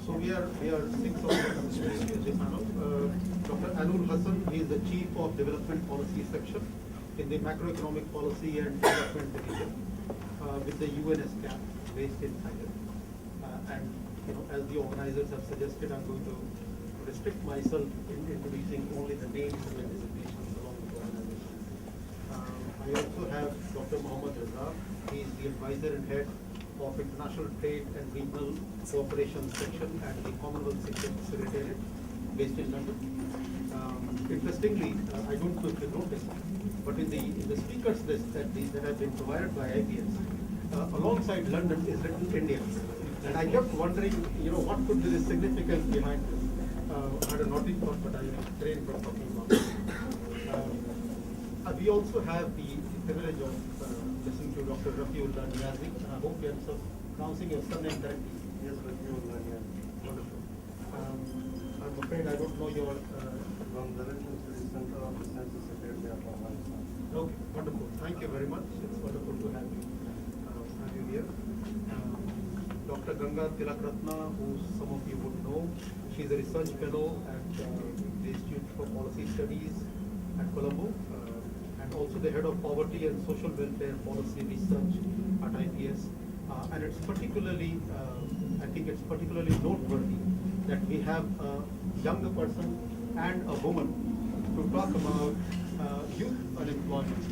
So we are six of Dr. Aynul Hassan, he is the Chief of Development Policy Section in the Macroeconomic Policy and Development Division with the UNSCAP based in Thailand. And as the organizers have suggested, I'm going to restrict myself in introducing only the names and the designations along with the organization. I also have Dr. Mohammad Razzaque. He is the advisor and head of International Trade and Regional Cooperation Section at the Commonwealth Secretariat based in London. Interestingly, I don't know if you noticed, but in the speakers list that have been provided by IPS, alongside London is written India. And I kept wondering, what could be the significance behind this? I had a naughty thought, but I refrained from talking about it. We also have the privilege of listening to Dr. Rafiullah Niazai. I hope you are pronouncing your surname correctly. Yes, Rafiullah Niazai. Wonderful. I'm afraid I don't know your... From the National Studies Center of the Census Secretary of Afghanistan. Okay, wonderful. Thank you very much. It's wonderful to have you here. Dr. Ganga Tilakaratna, who some of you would know, she's a research fellow at the Institute for Policy Studies at Colombo, and also the head of Poverty and Social Welfare Policy Research at IPS. And it's particularly, I think it's particularly noteworthy that we have a younger person and a woman to talk about youth unemployment.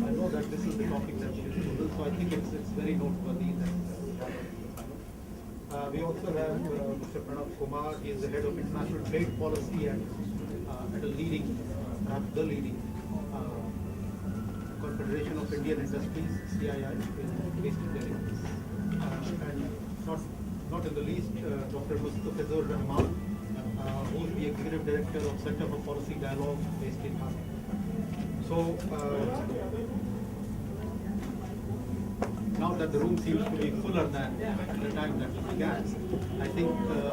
I know that this is the topic that she is chosen, so I think it's very noteworthy that we have her in the panel. We also have Mr. Pranav Kumar. He is the head of international trade policy and at a leading, perhaps the leading Confederation of Indian Industries, CII, based in Delhi. And not in the least, Dr. Mustafizur, who is the executive director of Center for Policy Dialogue based in Dhaka. So now that the room seems to be fuller than the time that we began, I think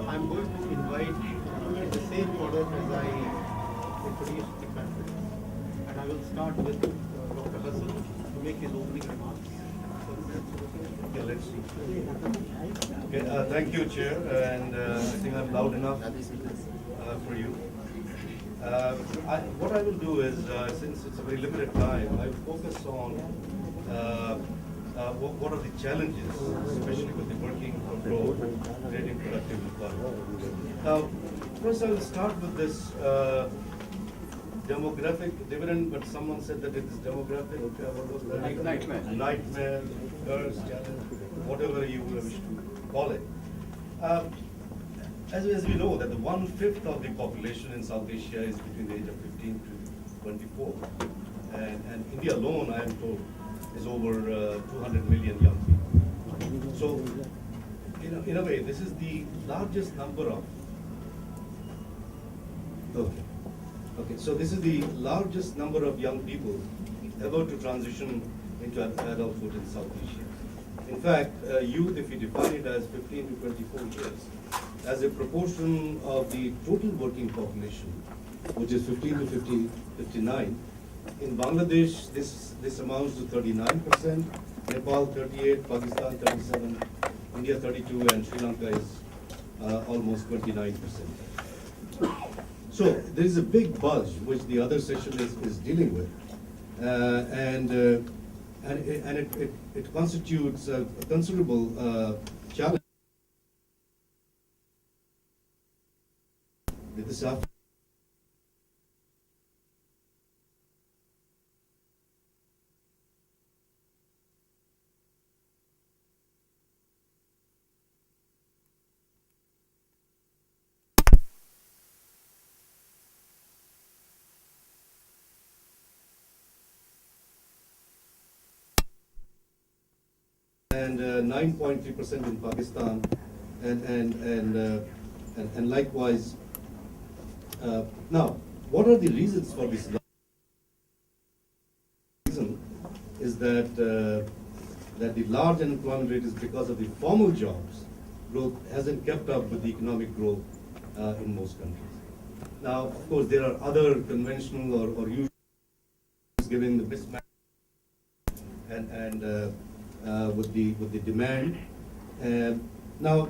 I'm going to invite in the same order as I introduced the panelists. And I will start with Dr. Hassan to make his opening remarks. Okay, let's see. Okay, thank you, Chair, and I think I'm loud enough for you. What I will do is, since it's a very limited time, I will focus on what are the challenges, especially with the working for growth, creating productive employment. Now, first I will start with this demographic dividend, but someone said that it is demographic, what was that? Nightmare, curse, challenge, whatever you wish to call it. As we know that the 1/5 of the population in South Asia is between the age of 15 to 24. And India alone, I am told, is over 200 million young people. So, in a way, this is the largest number of... Okay, so this is the largest number of young people ever to transition into adulthood in South Asia. In fact, youth, if we define it as 15 to 24 years, as a proportion of the total working population, which is 15 to 59, in Bangladesh, this amounts to 39%, Nepal 38%, Pakistan 37%, India 32%, and Sri Lanka is almost 29%. So there is a big bulge which the other session is dealing with, and it constitutes a considerable challenge. With this after and 9.3% in Pakistan, and likewise. Now, what are the reasons for this? Reason is that the large unemployment rate is because of the formal jobs growth hasn't kept up with the economic growth in most countries. Now, of course, there are other conventional or usual given the mismatch and with the demand. Now,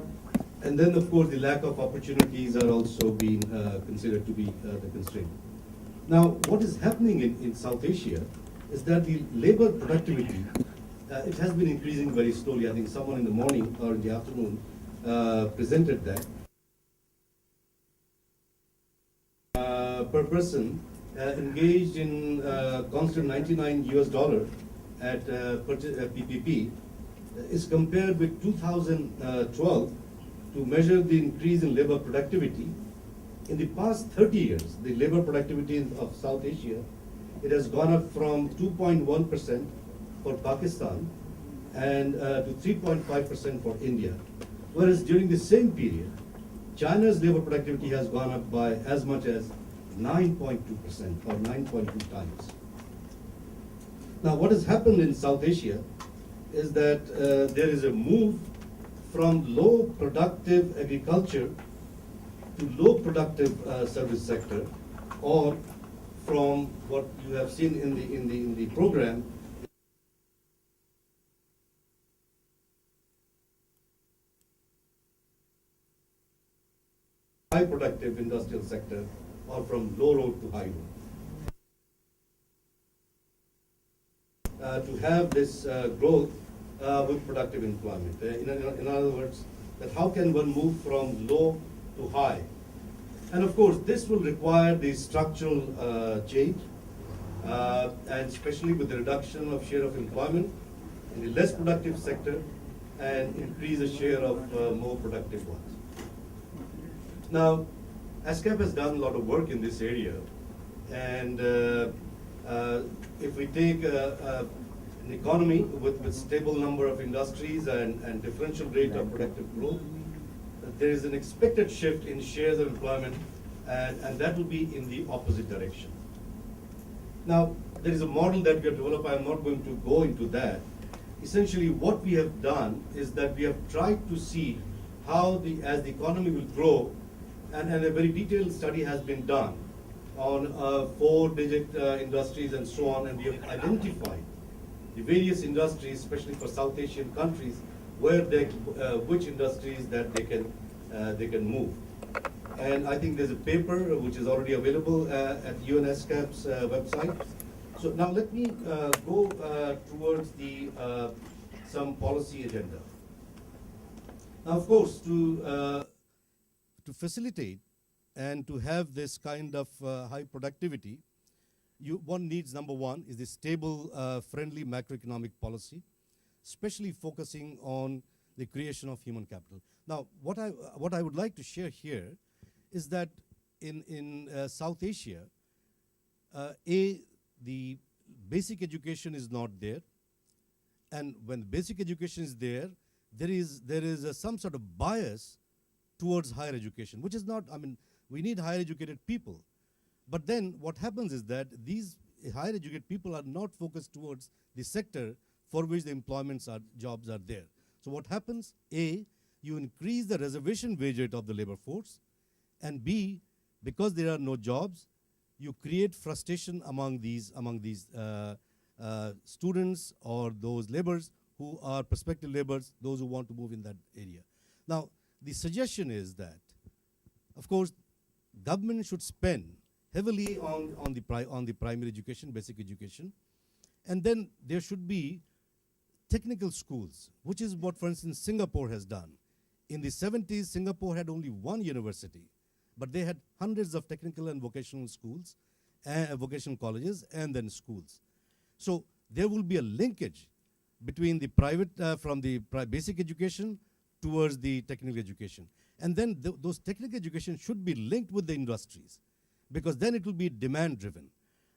And then, of course, the lack of opportunities are also being considered to be the constraint. Now, what is happening in South Asia is that the labor productivity, it has been increasing very slowly. I think someone in the morning or in the afternoon presented that. Per person engaged in constant 99 US dollar at PPP is compared with 2012 to measure the increase in labor productivity. In the past 30 years, the labor productivity of South Asia, it has gone up from 2.1% for Pakistan and to 3.5% for India. Whereas during the same period, China's labor productivity has gone up by as much as 9.2% or 9.2 times. Now, what has happened in South Asia is that there is a move from low productive agriculture to low productive service sector, or from what you have seen in the program, high productive industrial sector, or from low road to high road. To have this growth with productive employment. In other words, that how can one move from low to high? And of course, this will require the structural change, and especially with the reduction of share of employment in the less productive sector and increase the share of more productive ones. Now, ASCAP has done a lot of work in this area, and if we take an economy with stable number of industries and differential rate of productive growth, there is an expected shift in shares of employment, and that will be in the opposite direction. Now, there is a model that we have developed. I'm not going to go into that. Essentially, what we have done is that we have tried to see how as the economy will grow, and a very detailed study has been done on 4-digit industries and so on, and we have identified the various industries, especially for South Asian countries, where which industries that they can move. And I think there's a paper which is already available at UNESCAP's website. So now let me go towards the some policy agenda. Now, of course, to facilitate and to have this kind of high productivity, one needs, number one, is a stable, friendly macroeconomic policy, especially focusing on the creation of human capital. Now, what I would like to share here is that in South Asia, the basic education is not there, and when basic education is there, there is some sort of bias towards higher education, which is not, I mean, we need higher educated people. But then what happens is that these higher educated people are not focused towards the sector for which the jobs are there. So what happens? A, you increase the reservation wage rate of the labor force, and B, because there are no jobs, you create frustration among these students or those laborers who are prospective laborers, those who want to move in that area. Now, the suggestion is that, of course, government should spend heavily on the primary education, basic education, and then there should be technical schools, which is what, for instance, Singapore has done. In the 70s, Singapore had only one university, but they had hundreds of technical and vocational schools, vocational colleges, and then schools. So there will be a linkage between the private, from the basic education towards the technical education. And then those technical education should be linked with the industries, because then it will be demand driven.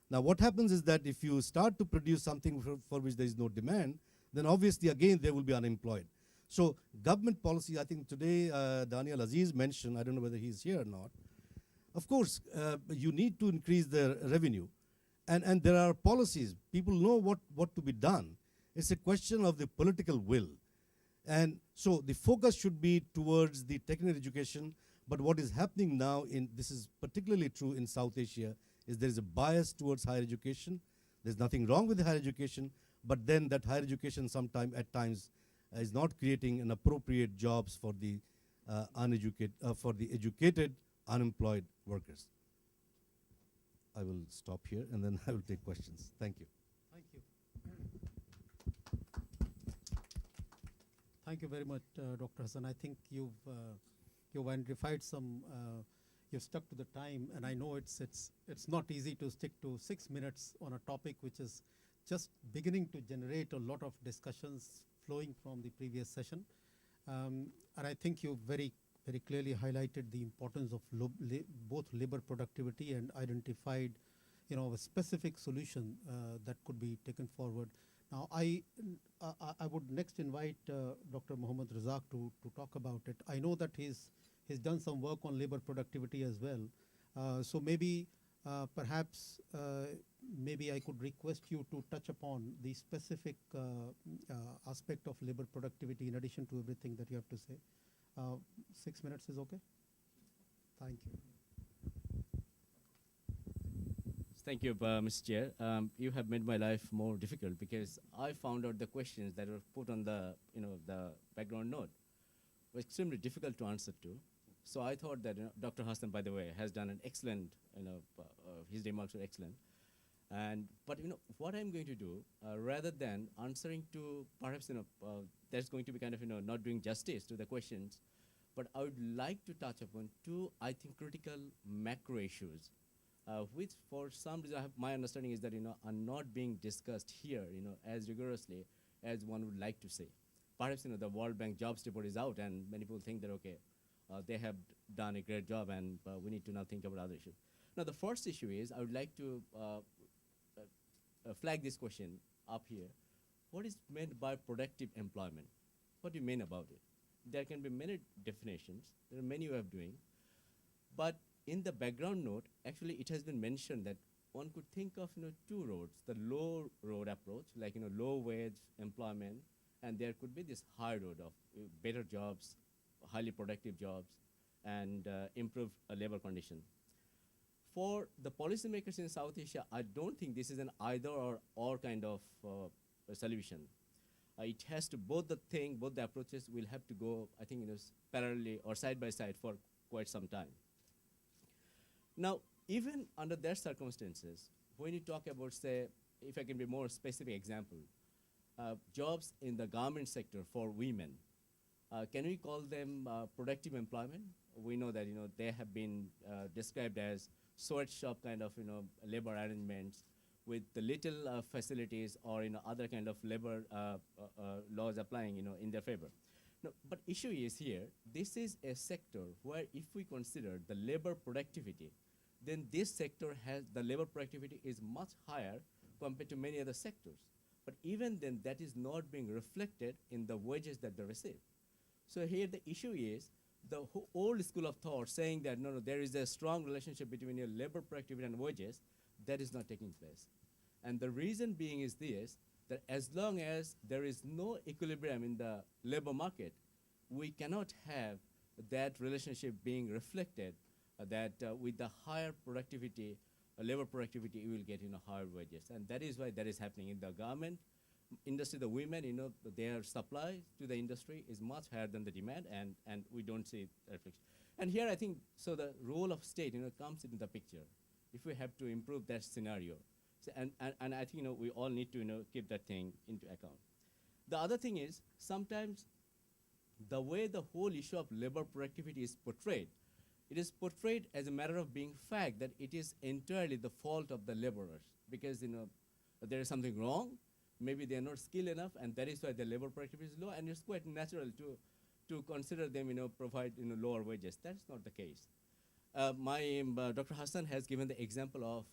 Now what happens is that if you start to produce something for which there is no demand, then obviously again there will be unemployed. So government policy, I think today Daniel Aziz mentioned, I don't know whether he's here or not, of course you need to increase the revenue, and there are policies, people know what to be done. It's a question of the political will. And so the focus should be towards the technical education, but what is happening now, this is particularly true in South Asia, is there is a bias towards higher education. There's nothing wrong with the higher education, but then that higher education at times is not creating an appropriate jobs for the for the educated unemployed workers. I will stop here and then I will take questions. Thank you. Thank you. Thank you very much, Dr. Hassan. I think you've identified some, you've stuck to the time, and I know it's not easy to stick to 6 minutes on a topic which is just beginning to generate a lot of discussions flowing from the previous session. And I think you very clearly highlighted the importance of both labor productivity and identified, a specific solution that could be taken forward. Now, I would next invite Dr. Mohammad Razzaque to talk about it. I know that he's done some work on labor productivity as well. So maybe perhaps maybe I could request you to touch upon the specific aspect of labor productivity in addition to everything that you have to say. 6 minutes is okay? Thank you. Thank you, Mr. Chair. You have made my life more difficult because I found out the questions that were put on the, the background note were extremely difficult to answer to. So I thought that Dr. Hassan, by the way, has done an excellent, his remarks were excellent. But what I'm going to do, rather than answering to perhaps that's going to be kind of not doing justice to the questions, but I would like to touch upon two, I think, critical macro issues, which for some reason my understanding is that are not being discussed here as rigorously as one would like to say. Perhaps the World Bank jobs report is out, and many people think that okay, they have done a great job, and we need to now think about other issues. Now, the first issue is I would like to flag this question up here. What is meant by productive employment? What do you mean about it? There can be many definitions. There are many way of doing. But in the background note, actually it has been mentioned that one could think of two roads, the low road approach, like low wage employment, and there could be this high road of better jobs, highly productive jobs, and improved labor condition. For the policymakers in South Asia, I don't think this is an either or kind of solution. It has to, both the approaches will have to go, I think, parallelly or side by side for quite some time. Now, even under their circumstances, when you talk about, say, if I can be more specific example, jobs in the garment sector for women, can we call them productive employment? We know that they have been described as sweatshop kind of labor arrangements with the little facilities or other kind of labor laws applying in their favor. No, but issue is here, this is a sector where if we consider the labor productivity, then this sector has, the labor productivity is much higher compared to many other sectors. But even then, that is not being reflected in the wages that they receive. So here the issue is, the old school of thought saying that no, there is a strong relationship between your labor productivity and wages, that is not taking place. And the reason being is this, that as long as there is no equilibrium in the labor market, we cannot have that relationship being reflected that with the higher productivity, labor productivity, you will get higher wages. And that is why that is happening in the garment industry. The women, their supply to the industry is much higher than the demand, and we don't see reflection. And here I think, so the role of state, comes into the picture if we have to improve that scenario. So, and I think, we all need to, keep that thing into account. The other thing is, sometimes the way the whole issue of labor productivity is portrayed, it is portrayed as a matter of being fact that it is entirely the fault of the laborers because, there is something wrong. Maybe they are not skilled enough, and that is why the labor productivity is low, and it's quite natural to consider them, provide, lower wages. That's not the case. Dr. Hassan has given the example of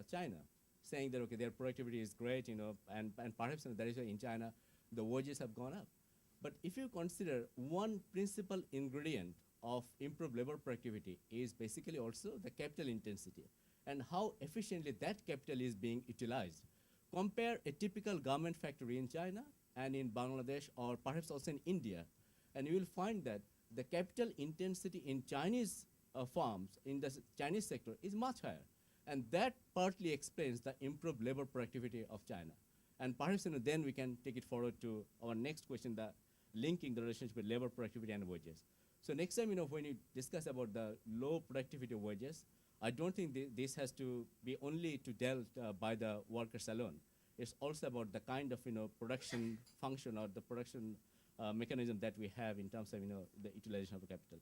China, saying that, okay, their productivity is great, and perhaps that is why in China, the wages have gone up. But if you consider one principal ingredient of improved labor productivity is basically also the capital intensity and how efficiently that capital is being utilized. Compare a typical garment factory in China and in Bangladesh or perhaps also in India, and you will find that the capital intensity in Chinese farms, in the Chinese sector, is much higher. And that partly explains the improved labor productivity of China. And perhaps then we can take it forward to our next question, the linking the relationship with labor productivity and wages. So next time, when you discuss about the low productivity wages, I don't think this has to be only to dealt by the workers alone. It's also about the kind of production function or the production mechanism that we have in terms of the utilization of the capital.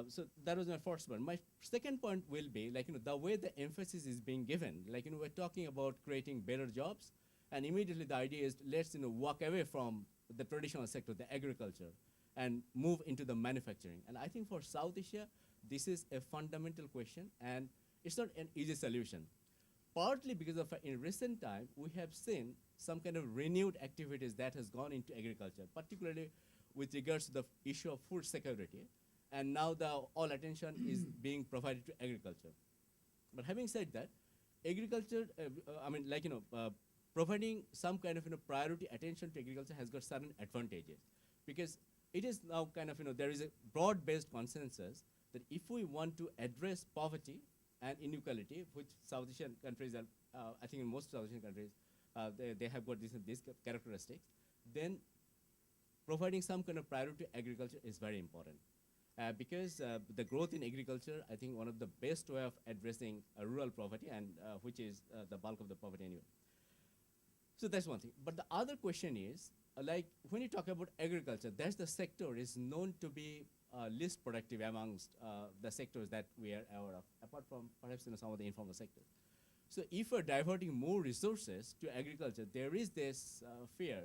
So that was my first one. My second point will be the way the emphasis is being given. We're talking about creating better jobs, and immediately the idea is let's walk away from the traditional sector, the agriculture, and move into the manufacturing. And I think for South Asia, this is a fundamental question, and it's not an easy solution. Partly because of in recent time, we have seen some kind of renewed activities that has gone into agriculture, particularly with regards to the issue of food security. And now all attention is being provided to agriculture. But having said that, agriculture, providing some kind of priority attention to agriculture has got certain advantages, because it is now kind of there is a broad-based consensus that if we want to address poverty and inequality, which South Asian countries are, I think in most South Asian countries, they have got these characteristics, then providing some kind of priority to agriculture is very important. Because the growth in agriculture, I think one of the best way of addressing rural poverty, and which is the bulk of the poverty anyway. So that's one thing. But the other question is, when you talk about agriculture, that's the sector is known to be least productive amongst the sectors that we are aware of, apart from perhaps some of the informal sectors. So if we're diverting more resources to agriculture, there is this fear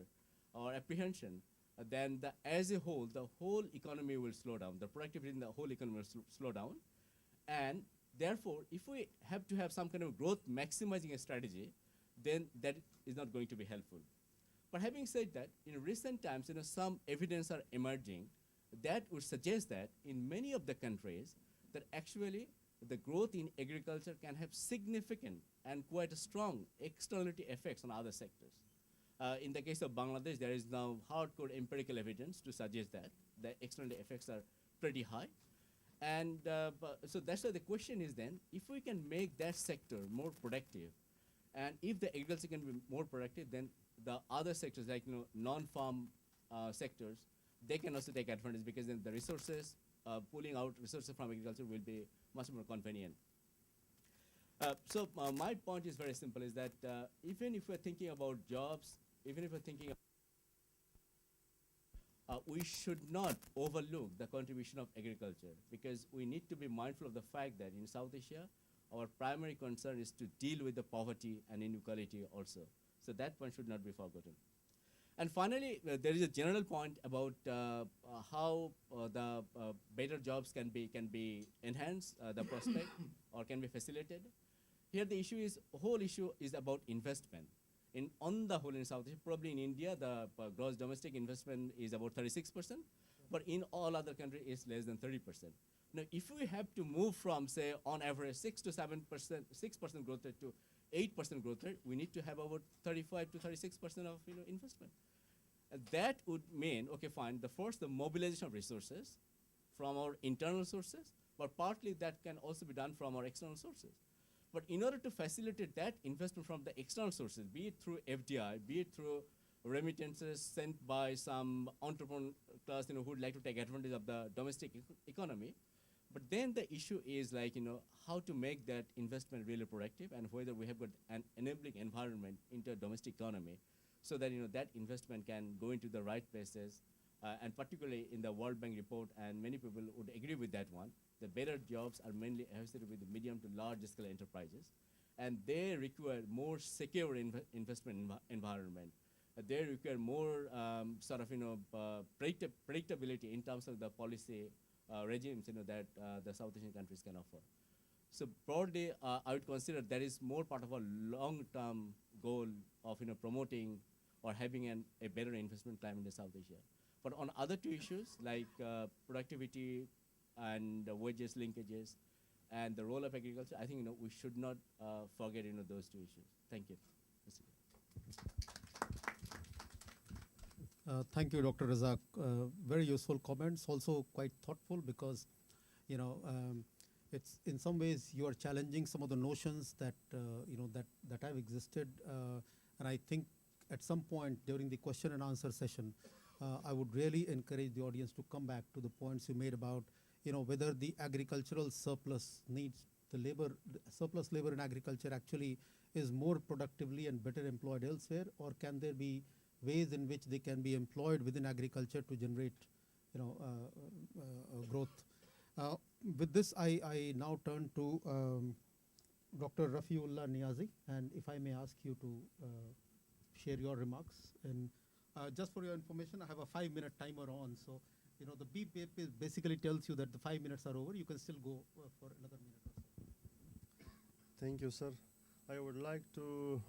or apprehension then as a whole, the whole economy will slow down. The productivity in the whole economy will slow down. And therefore, if we have to have some kind of growth maximizing a strategy, then that is not going to be helpful. But having said that, in recent times, some evidence are emerging that would suggest that in many of the countries, that actually the growth in agriculture can have significant and quite a strong externality effects on other sectors. In the case of Bangladesh, there is now hardcore empirical evidence to suggest that the external effects are pretty high. And so that's why the question is then, if we can make that sector more productive, and if the agriculture can be more productive, then the other sectors like non-farm sectors, they can also take advantage, because then the resources, pulling out resources from agriculture will be much more convenient. So my point is very simple, is that even if we're thinking about jobs, even if we're thinking we should not overlook the contribution of agriculture, because we need to be mindful of the fact that in South Asia, our primary concern is to deal with the poverty and inequality also. So that point should not be forgotten. And finally, there is a general point about how the better jobs can be enhanced, the prospect, or can be facilitated. Here the whole issue is about investment. On the whole in South Asia, probably in India, the gross domestic investment is about 36%, but in all other countries, it's less than 30%. Now, if we have to move from, say, on average 6% to 7%, 6% growth rate to 8% growth rate, we need to have about 35 to 36% of investment. And that would mean, okay, fine, the mobilization of resources from our internal sources, but partly that can also be done from our external sources. But in order to facilitate that investment from the external sources, be it through FDI, be it through remittances sent by some entrepreneur class who would like to take advantage of the domestic economy, but then the issue is how to make that investment really productive, and whether we have got an enabling environment into a domestic economy, so that that investment can go into the right places, and particularly in the World Bank report, and many people would agree with that one. The better jobs are mainly associated with the medium to large scale enterprises, and they require more secure investment environment. They require more predictability in terms of the policy regimes that the South Asian countries can offer. So broadly, I would consider that is more part of a long-term goal of promoting or having a better investment climate in South Asia. But on other two issues like productivity and wages linkages and the role of agriculture, I think we should not forget those two issues. Thank you. Thank you, Dr. Razzaque. Very useful comments, also quite thoughtful, because it's in some ways you are challenging some of the notions that that have existed, and I think at some point during the question and answer session, I would really encourage the audience to come back to the points you made about, whether the agricultural surplus needs the labor, the surplus labor in agriculture actually is more productively and better employed elsewhere, or can there be ways in which they can be employed within agriculture to generate, growth. With this, I now turn to Dr. Rafiullah Niazai, and if I may ask you to share your remarks. And just for your information, I have a 5-minute timer on, so the beep basically tells you that the 5 minutes are over. You can still go for another minute or so. Thank you, sir. I would like to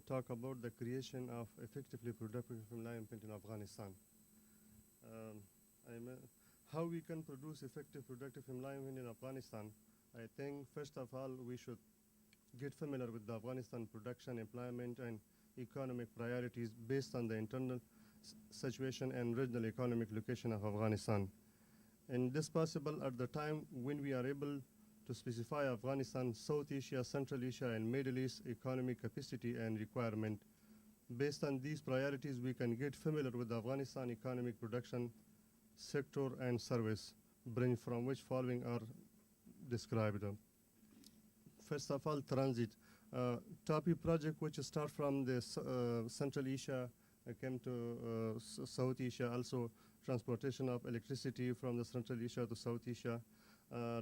talk about the creation of effectively productive employment in Afghanistan. How we can produce effective productive employment in Afghanistan. I think first of all we should get familiar with the Afghanistan production, employment and economic priorities based on the internal situation and regional economic location of Afghanistan. And this possible at the time when we are able to specify Afghanistan, South Asia, Central Asia and Middle East economic capacity and requirement. Based on these priorities, we can get familiar with the Afghanistan economic production sector and service, branch from which following are described. First of all, transit. TAPI project, which start from the Central Asia, came to South Asia, also transportation of electricity from the Central Asia to South Asia,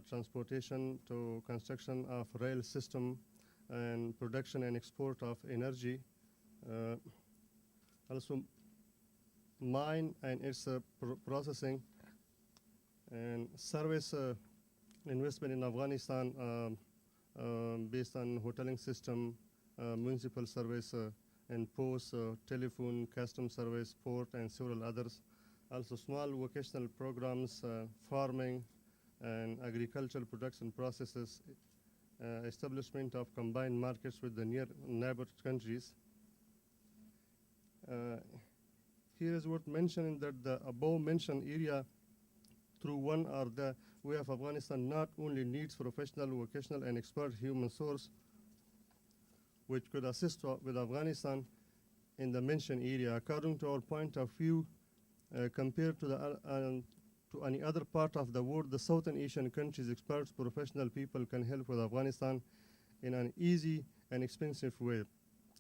transportation to construction of rail system, and production and export of energy. Also mine and its processing, and service investment in Afghanistan based on hoteling system, municipal service and post, telephone, custom service, port and several others. Also small vocational programs, farming and agricultural production processes, establishment of combined markets with the neighbor countries. Here is what mentioning that the above mentioned area through one or the way of Afghanistan not only needs professional, vocational and expert human source which could assist with Afghanistan in the mentioned area. According to our point of view, compared to to any other part of the world, the Southern Asian countries, experts, professional people can help with Afghanistan in an easy and expensive way.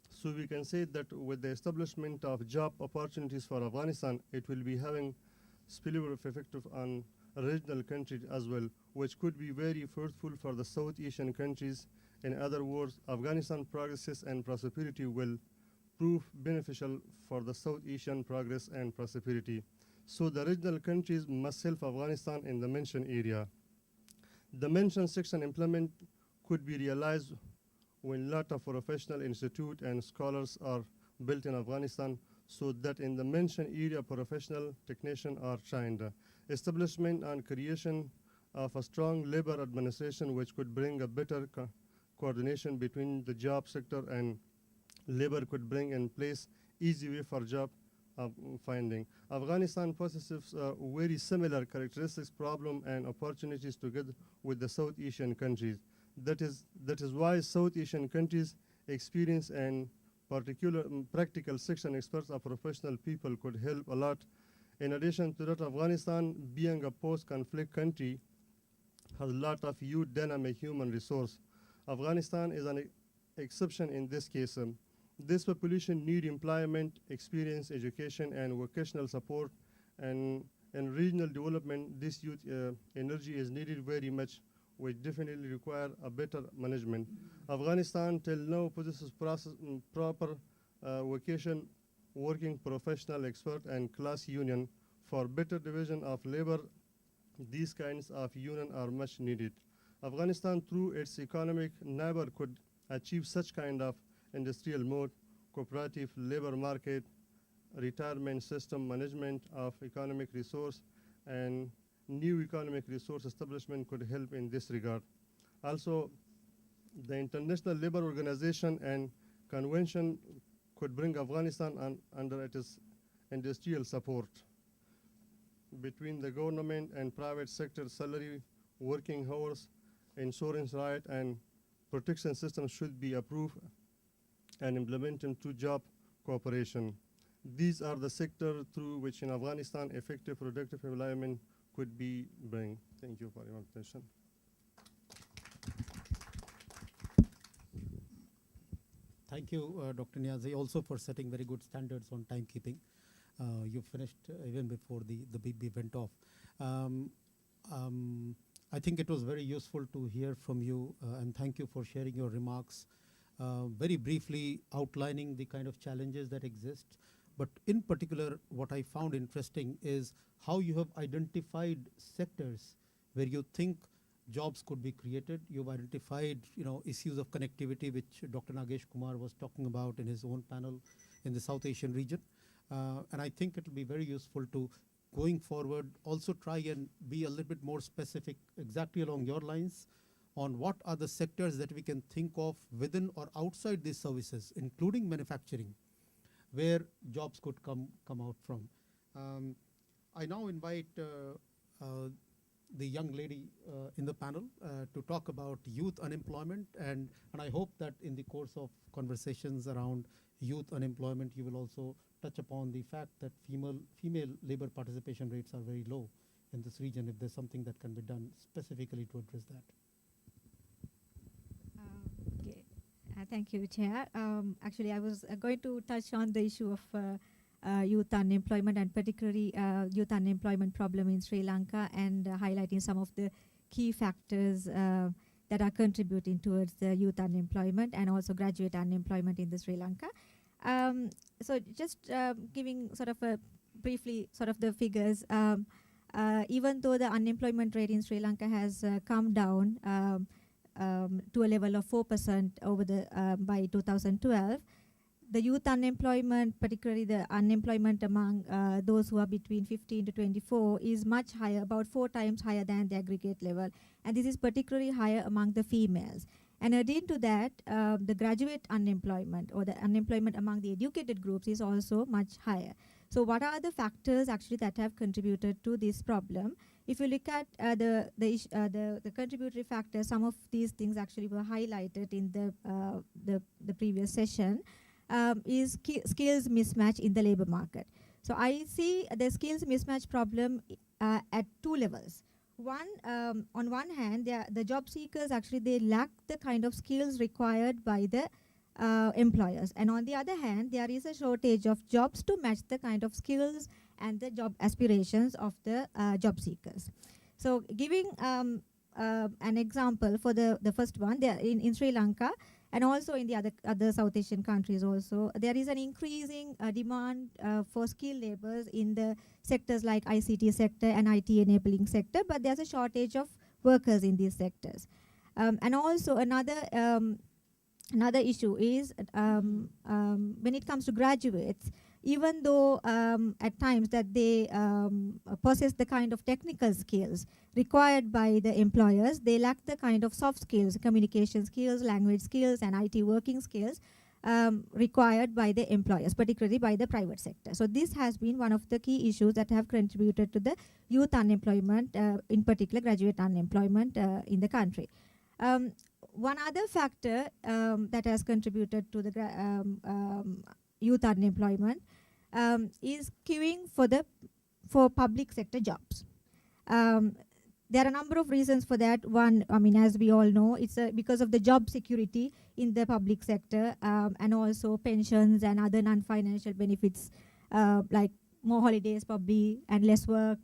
So we can say that with the establishment of job opportunities for Afghanistan, it will be having spillover effect on regional countries as well, which could be very fruitful for the South Asian countries. In other words, Afghanistan progress and prosperity will prove beneficial for the South Asian progress and prosperity. So the regional countries must help Afghanistan in the mentioned area. The mentioned section implement could be realized when lot of professional institute and scholars are built in Afghanistan, so that in the mentioned area professional technicians are trained. Establishment and creation of a strong labor administration which could bring a better coordination between the job sector and labor could bring in place easy way for job finding. Afghanistan possesses very similar characteristics, problem and opportunities together with the South Asian countries. That is why South Asian countries experience and particular practical section experts or professional people could help a lot. In addition to that, Afghanistan being a post-conflict country has a lot of youth dynamic human resource. Afghanistan is an exception in this case. This population need employment, experience, education and vocational support, and in regional development this youth energy is needed very much, which definitely require a better management. Afghanistan till now possesses proper vocation, working professional expert and class union. For better division of labor, these kinds of union are much needed. Afghanistan through its economic neighbor could achieve such kind of industrial mode, cooperative labor market, retirement system, management of economic resource, and new economic resource establishment could help in this regard. Also, the International Labour Organization and Convention could bring Afghanistan under its industrial support. Between the government and private sector, salary, working hours, insurance right, and protection system should be approved and implemented to job cooperation. these are the sectors through which in Afghanistan effective productive employment could be bring. Thank you for your attention. Thank you, Dr. Niazai, also for setting very good standards on timekeeping. You finished even before the BB went off. I think it was very useful to hear from you, and thank you for sharing your remarks, very briefly outlining the kind of challenges that exist. But in particular, what I found interesting is how you have identified sectors where you think jobs could be created. You've identified, issues of connectivity, which Dr. Nagesh Kumar was talking about in his own panel in the South Asian region. And I think it will be very useful to, going forward, also try and be a little bit more specific, exactly along your lines, on what are the sectors that we can think of within or outside these services, including manufacturing, where jobs could come out from. I now invite the young lady in the panel to talk about youth unemployment, and I hope that in the course of conversations around youth unemployment, you will also touch upon the fact that female labor participation rates are very low in this region, if there's something that can be done specifically to address that. Okay. Thank you, Chair. Actually, I was going to touch on the issue of youth unemployment, and particularly youth unemployment problem in Sri Lanka, and highlighting some of the key factors that are contributing towards the youth unemployment and also graduate unemployment in the Sri Lanka. So just giving sort of a briefly sort of the figures, even though the unemployment rate in Sri Lanka has come down to a level of 4% over the by 2012, the youth unemployment, particularly the unemployment among those who are between 15 to 24, is much higher, about 4 times higher than the aggregate level. And this is particularly higher among the females. And adding to that, the graduate unemployment, or the unemployment among the educated groups, is also much higher. So what are the factors actually that have contributed to this problem? If you look at the contributory factors, some of these things actually were highlighted in the previous session. Is skills mismatch in the labor market. So I see the skills mismatch problem at 2 levels. One, on one hand, the job seekers actually, they lack the kind of skills required by the employers, and on the other hand, there is a shortage of jobs to match the kind of skills and the job aspirations of the job seekers. So giving an example for the first one, there in Sri Lanka, and also in the other South Asian countries also, there is an increasing demand for skilled laborers in the sectors like ICT sector and IT enabling sector, but there's a shortage of workers in these sectors. And also another issue is when it comes to graduates, even though at times that they possess the kind of technical skills required by the employers, they lack the kind of soft skills, communication skills, language skills, and IT working skills required by the employers, particularly by the private sector. So this has been one of the key issues that have contributed to the youth unemployment, in particular graduate unemployment in the country. One other factor that has contributed to the youth unemployment is queuing for public sector jobs. There are a number of reasons for that. One, I mean, as we all know, it's because of the job security in the public sector, and also pensions and other non-financial benefits like more holidays probably and less work.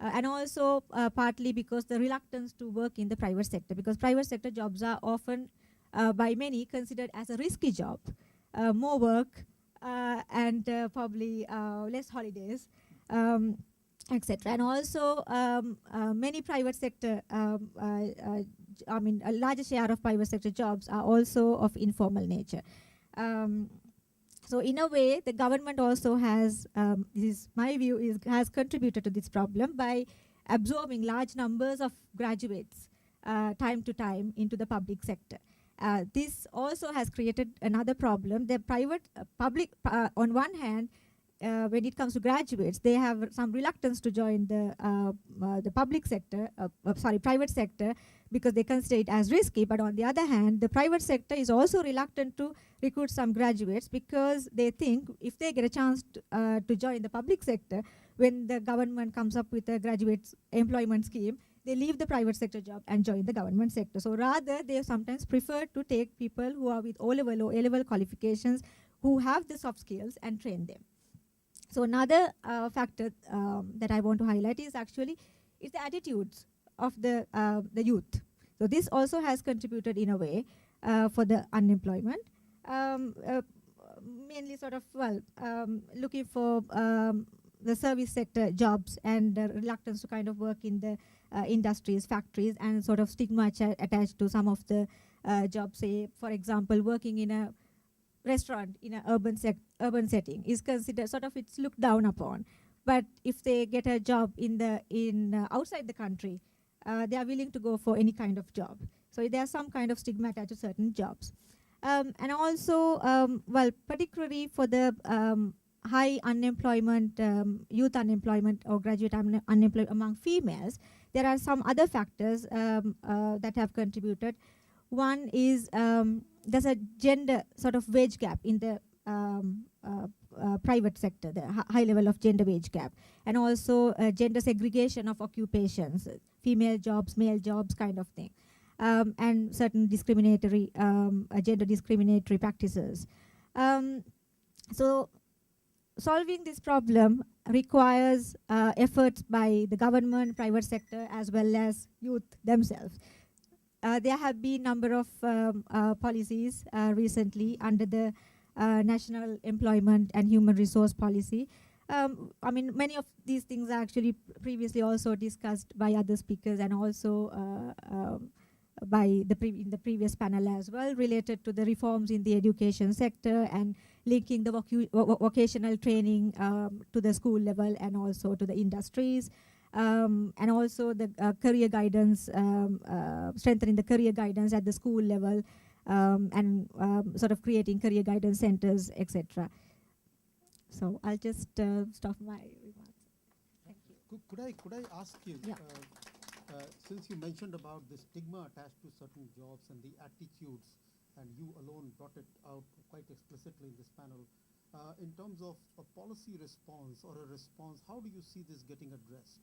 And also partly because the reluctance to work in the private sector, because private sector jobs are often by many considered as a risky job, more work, and probably less holidays, etc. And also many private sector, I mean a larger share of private sector jobs are also of informal nature. So in a way, the government also has, this is my view, has contributed to this problem by absorbing large numbers of graduates time to time into the public sector. This also has created another problem. The public, on one hand, when it comes to graduates, they have some reluctance to join the public sector, private sector, because they consider it as risky. But on the other hand, the private sector is also reluctant to recruit some graduates because they think if they get a chance to join the public sector, when the government comes up with a graduate employment scheme, they leave the private sector job and join the government sector. So rather, they sometimes prefer to take people who are with O-level or A-level qualifications, who have the soft skills, and train them. So another factor that I want to highlight is actually the attitudes of the youth. So this also has contributed in a way for the unemployment. Mainly sort of, looking for the service sector jobs and reluctance to kind of work in the industries, factories, and sort of stigma attached to some of the jobs. Say, for example, working in a restaurant in an urban setting is considered sort of, it's looked down upon. But if they get a job in outside the country, they are willing to go for any kind of job. So there's some kind of stigma attached to certain jobs. And also, particularly for the high unemployment, youth unemployment or graduate unemployment among females, there are some other factors that have contributed. One is there's a gender sort of wage gap in the private sector, the high level of gender wage gap, and also gender segregation of occupations, female jobs, male jobs kind of thing, and certain discriminatory, gender discriminatory practices. So solving this problem requires efforts by the government, private sector, as well as youth themselves. There have been a number of policies recently under the National Employment and Human Resource Policy. I mean, many of these things are actually previously also discussed by other speakers and also by in the previous panel as well, related to the reforms in the education sector and linking the vocational training to the school level and also to the industries. And also the career guidance, strengthening the career guidance at the school level, and sort of creating career guidance centers, etc. So I'll just stop my remarks. Thank you. Could I ask you, Yeah. Since you mentioned about the stigma attached to certain jobs and the attitudes, and you alone brought it out quite explicitly in this panel, in terms of a policy response or a response, how do you see this getting addressed?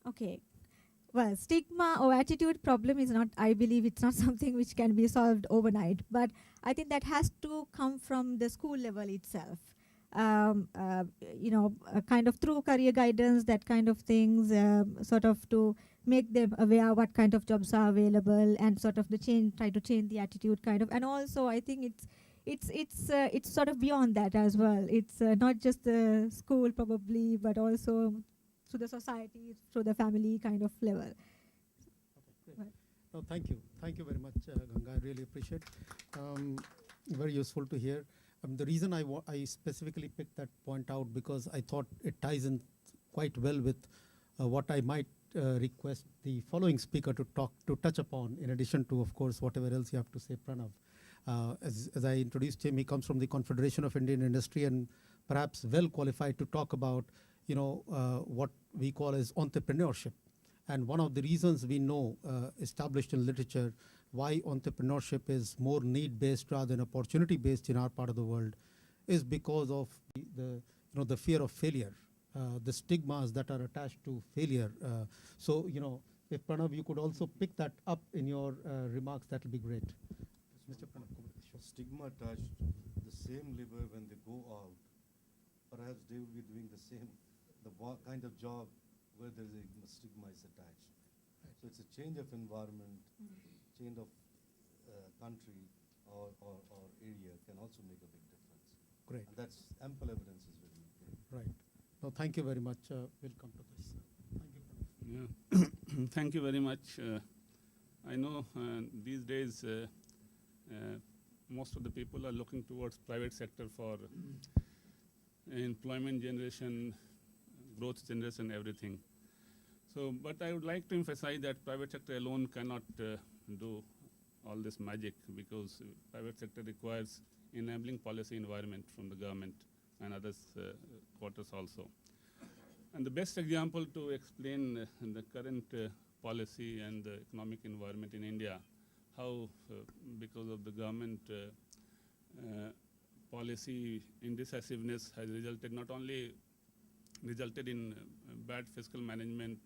Okay. Well, stigma or attitude problem is not, I believe it's not something which can be solved overnight, but I think that has to come from the school level itself. Kind of through career guidance, that kind of things, sort of to make them aware what kind of jobs are available and sort of try to change the attitude kind of. And also I think it's sort of beyond that as well. It's not just the school probably, but also through the society, through the family kind of level. Okay, great. No, thank you. Thank you very much, Ganga. I really appreciate it. Very useful to hear. The reason I specifically picked that point out because I thought it ties in quite well with what I might request the following speaker to touch upon, in addition to, of course, whatever else you have to say, Pranav. As I introduced him, he comes from the Confederation of Indian Industry and perhaps well qualified to talk about, what we call as entrepreneurship. And one of the reasons we know, established in literature, why entrepreneurship is more need-based rather than opportunity-based in our part of the world is because of the fear of failure, the stigmas that are attached to failure. So, if Pranav, you could also pick that up in your remarks, that would be great. Mr. Pranav. Stigma attached, the same labor when they go out, perhaps they will be doing the same, kind of job where there is a stigma is attached. Right. So it's a change of environment, change of country or area can also make a big difference. Great. And that's ample evidence is very clear. Right. No, thank you very much. We'll come to this. Thank you, Pranav. Yeah. Thank you very much. I know these days most of the people are looking towards private sector for employment generation, growth generation, everything. So, but I would like to emphasize that private sector alone cannot do all this magic, because private sector requires enabling policy environment from the government and others quarters also. And the best example to explain the current policy and the economic environment in India, how because of the government policy indecisiveness has resulted not only resulted in bad fiscal management,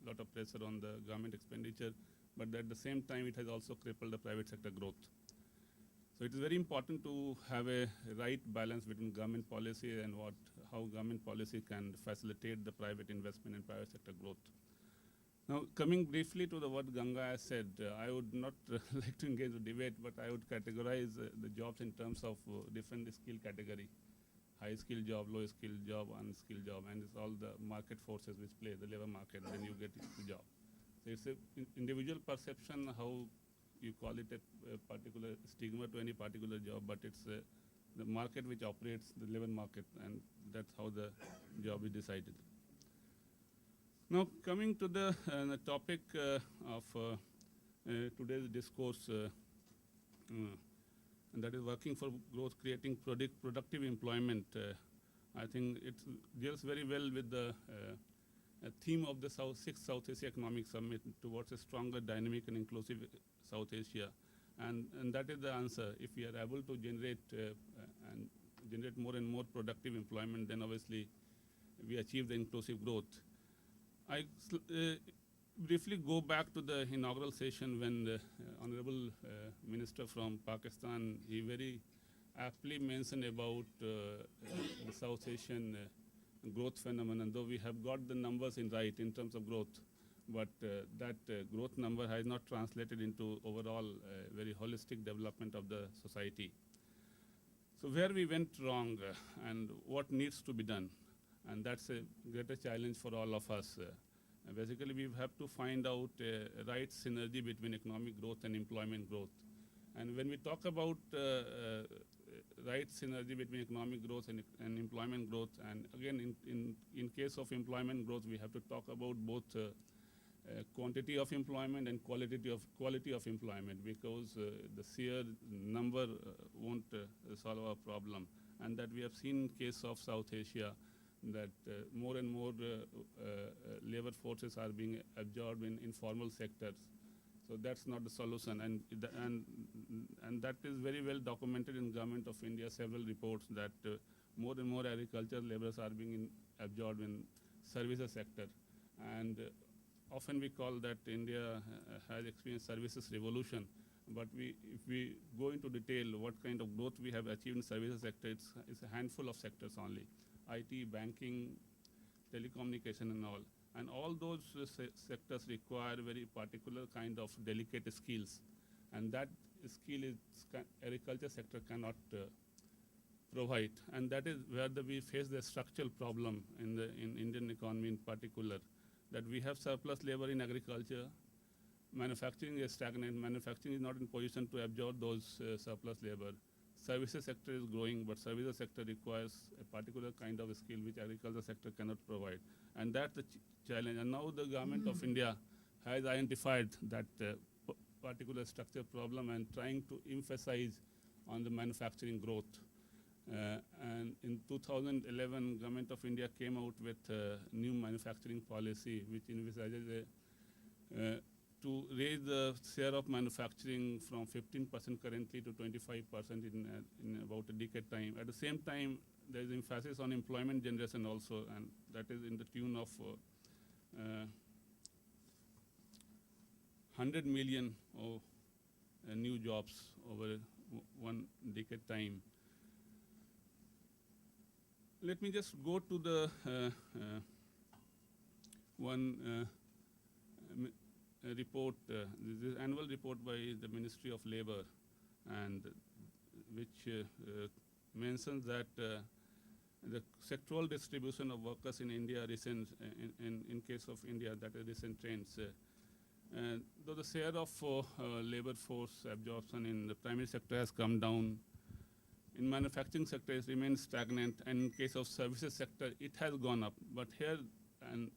lot of pressure on the government expenditure, but at the same time it has also crippled the private sector growth. So it is very important to have a right balance between government policy and how government policy can facilitate the private investment and private sector growth. Now, coming briefly to what Ganga has said, I would not like to engage in debate, but I would categorize the jobs in terms of different skill category. High skill job, low skill job, unskilled job, and it's all the market forces which play the labor market when you get the job. So it's an individual perception how you call it a particular stigma to any particular job, but it's the market which operates the labor market, and that's how the job is decided. Now, coming to the topic of today's discourse, and that is working for growth, creating productive employment. I think it deals very well with the theme of the sixth South Asia Economic Summit towards a stronger, dynamic, and inclusive South Asia. And that is the answer. If we are able to generate and generate more and more productive employment, then obviously we achieve the inclusive growth. I briefly go back to the inaugural session when the Honorable Minister from Pakistan, he very aptly mentioned about the South Asian growth phenomenon, though we have got the numbers right in terms of growth, but that growth number has not translated into overall very holistic development of the society. So where we went wrong and what needs to be done, and that's a greater challenge for all of us. Basically, we have to find out a right synergy between economic growth and employment growth. And when we talk about right synergy between economic growth and employment growth, and again, in case of employment growth, we have to talk about both quantity of employment and quality of employment, because the sheer number won't solve our problem. And that we have seen in case of South Asia, that more and more labor forces are being absorbed in informal sectors. So that's not the solution, and that is very well documented in Government of India, several reports that more and more agricultural laborers are being absorbed in services sector. And often we call that India has experienced services revolution, but if we go into detail what kind of growth we have achieved in services sector, it's a handful of sectors only. IT, banking, telecommunication and all. And all those sectors require very particular kind of delicate skills. And that skill is agriculture sector cannot provide. And that is where we face the structural problem in Indian economy in particular, that we have surplus labor in agriculture, manufacturing is stagnant, manufacturing is not in position to absorb those surplus labor. Services sector is growing, but services sector requires a particular kind of skill which agriculture sector cannot provide. And that's the challenge. And now the Government of India has identified that particular structure problem and trying to emphasize on the manufacturing growth. And in 2011, Government of India came out with a new manufacturing policy which envisages to raise the share of manufacturing from 15% currently to 25% in about a decade time. At the same time, there is emphasis on employment generation also, and that is in the tune of 100 million of new jobs over one decade time. Let me just go to the one report, this is annual report by the Ministry of Labor, and which mentions that the sectoral distribution of workers in India recent, in case of India, that is recent trends. Though the share of labor force absorption in the primary sector has come down, in manufacturing sector it remains stagnant, and in case of services sector it has gone up. But here, and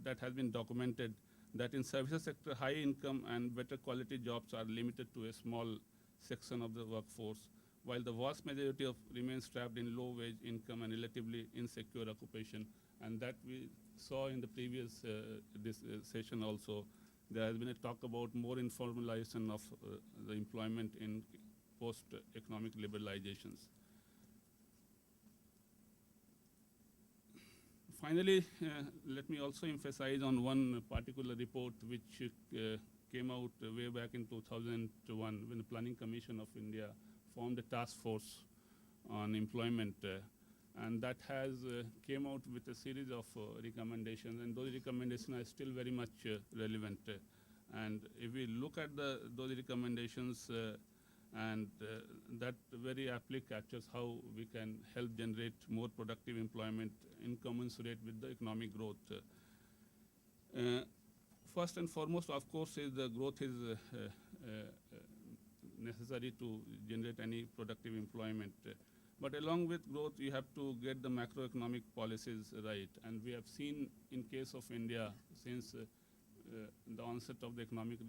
that has been documented, that in services sector, high income and better quality jobs are limited to a small section of the workforce, while the vast majority of remains trapped in low wage income and relatively insecure occupation. And that we saw in the previous session also. There has been a talk about more informalization of the employment in post-economic liberalizations. Finally, let me also emphasize on one particular report which came out way back in 2001 when the Planning Commission of India formed a task force on employment. And that has came out with a series of recommendations, and those recommendations are still very much relevant. And if we look at those recommendations, that very aptly captures how we can help generate more productive employment in commensurate with the economic growth. First and foremost, of course, is the growth is necessary to generate any productive employment. But along with growth, you have to get the macroeconomic policies right. And we have seen in case of India, since the onset of the economic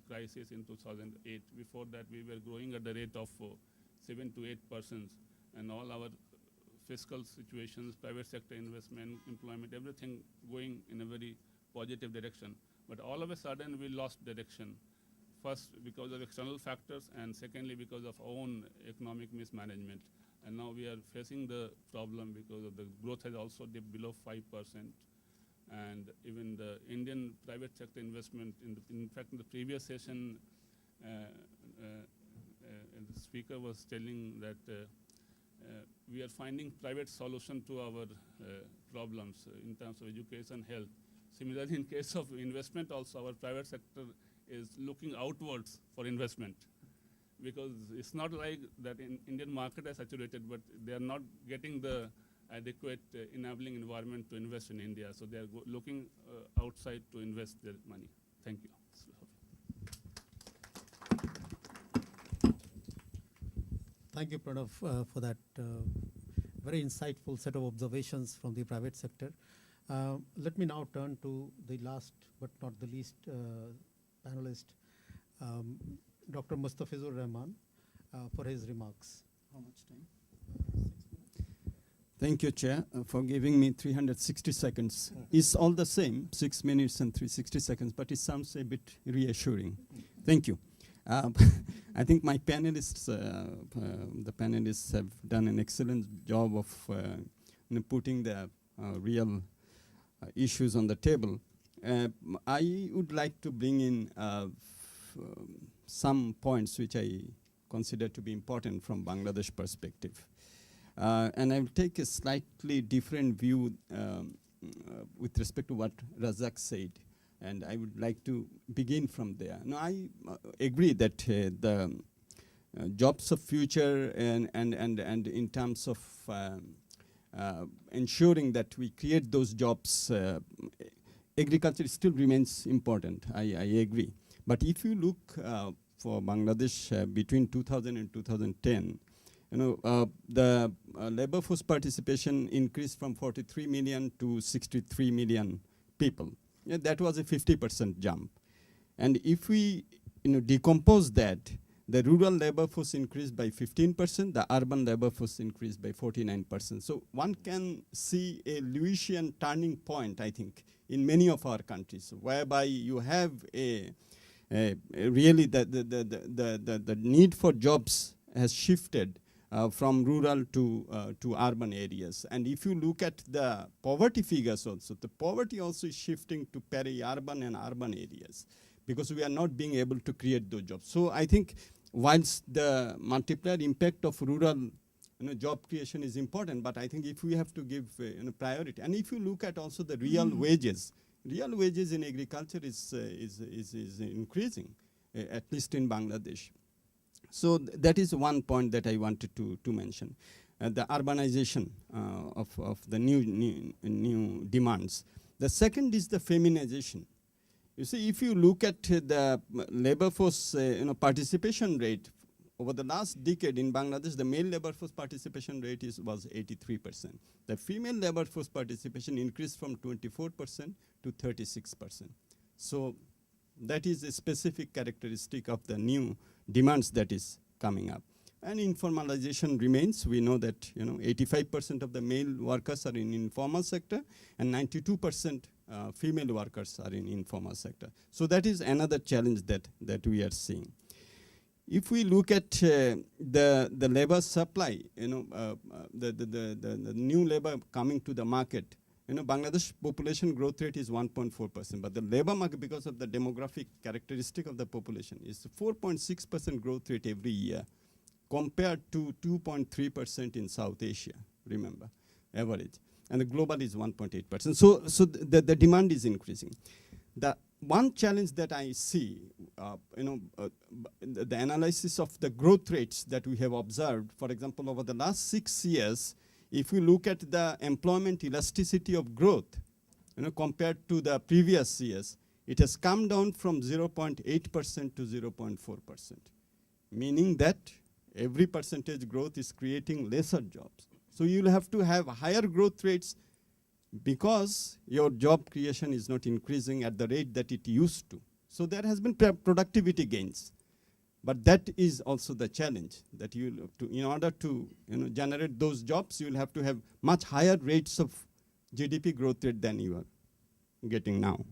crisis in 2008, before that we were growing at the rate of 7 to 8%, and all our fiscal situations, private sector investment, employment, everything going in a very positive direction. But all of a sudden we lost direction. First, because of external factors, and secondly, because of our own economic mismanagement. And now we are facing the problem because of the growth has also dipped below 5%. And even the Indian private sector investment, in fact, in the previous session, the speaker was telling that we are finding private solution to our problems in terms of education, health. Similarly, in case of investment also, our private sector is looking outwards for investment, because it's not like that in Indian market is saturated, but they are not getting the adequate enabling environment to invest in India. So they are looking outside to invest their money. Thank you. Thank you, Pranav, for that very insightful set of observations from the private sector. Let me now turn to the last but not the least panelist, Dr. Mustafizur Rahman, for his remarks. How much time? 6 minutes. Thank you, Chair, for giving me 360 seconds. It's all the same, 6 minutes and 360 seconds, but it sounds a bit reassuring. Thank you. I think my panelists, the panelists have done an excellent job of putting the real issues on the table. I would like to bring in some points which I consider to be important from Bangladesh perspective. And I will take a slightly different view with respect to what Razzaque said. And I would like to begin from there. Now, I agree that the jobs of future and in terms of ensuring that we create those jobs, agriculture still remains important. I agree. But if you look for Bangladesh between 2000 and 2010, the labor force participation increased from 43 million to 63 million people. Yeah, that was a 50% jump. And if we decompose that, the rural labor force increased by 15%, the urban labor force increased by 49%. So one can see a Lewisian turning point, I think, in many of our countries, whereby you have really the need for jobs has shifted from rural to urban areas. And if you look at the poverty figures also, the poverty also is shifting to peri-urban and urban areas, because we are not being able to create those jobs. So I think whilst the multiplier impact of rural job creation is important, but I think if we have to give priority, and if you look at also the real wages in agriculture is increasing, at least in Bangladesh. So that is one point that I wanted to mention. The urbanization of the new demands. The second is the feminization. You see, if you look at the labor force participation rate, over the last decade in Bangladesh, the male labor force participation rate was 83%. The female labor force participation increased from 24% to 36%. So that is a specific characteristic of the new demands that is coming up. And informalization remains. We know that 85% of the male workers are in informal sector, and 92% female workers are in informal sector. So that is another challenge that we are seeing. If we look at the labor supply, the new labor coming to the market, Bangladesh population growth rate is 1.4%, but the labor market, because of the demographic characteristic of the population, is 4.6% growth rate every year, compared to 2.3% in South Asia, remember, average. And the global is 1.8%. So the demand is increasing. The one challenge that I see, the analysis of the growth rates that we have observed, for example, over the last 6 years, if we look at the employment elasticity of growth, compared to the previous years, it has come down from 0.8% to 0.4%, meaning that every percentage growth is creating lesser jobs. So you'll have to have higher growth rates because your job creation is not increasing at the rate that it used to. So there has been productivity gains. But that is also the challenge, that in order to generate those jobs, you will have to have much higher rates of GDP growth rate than you are getting now.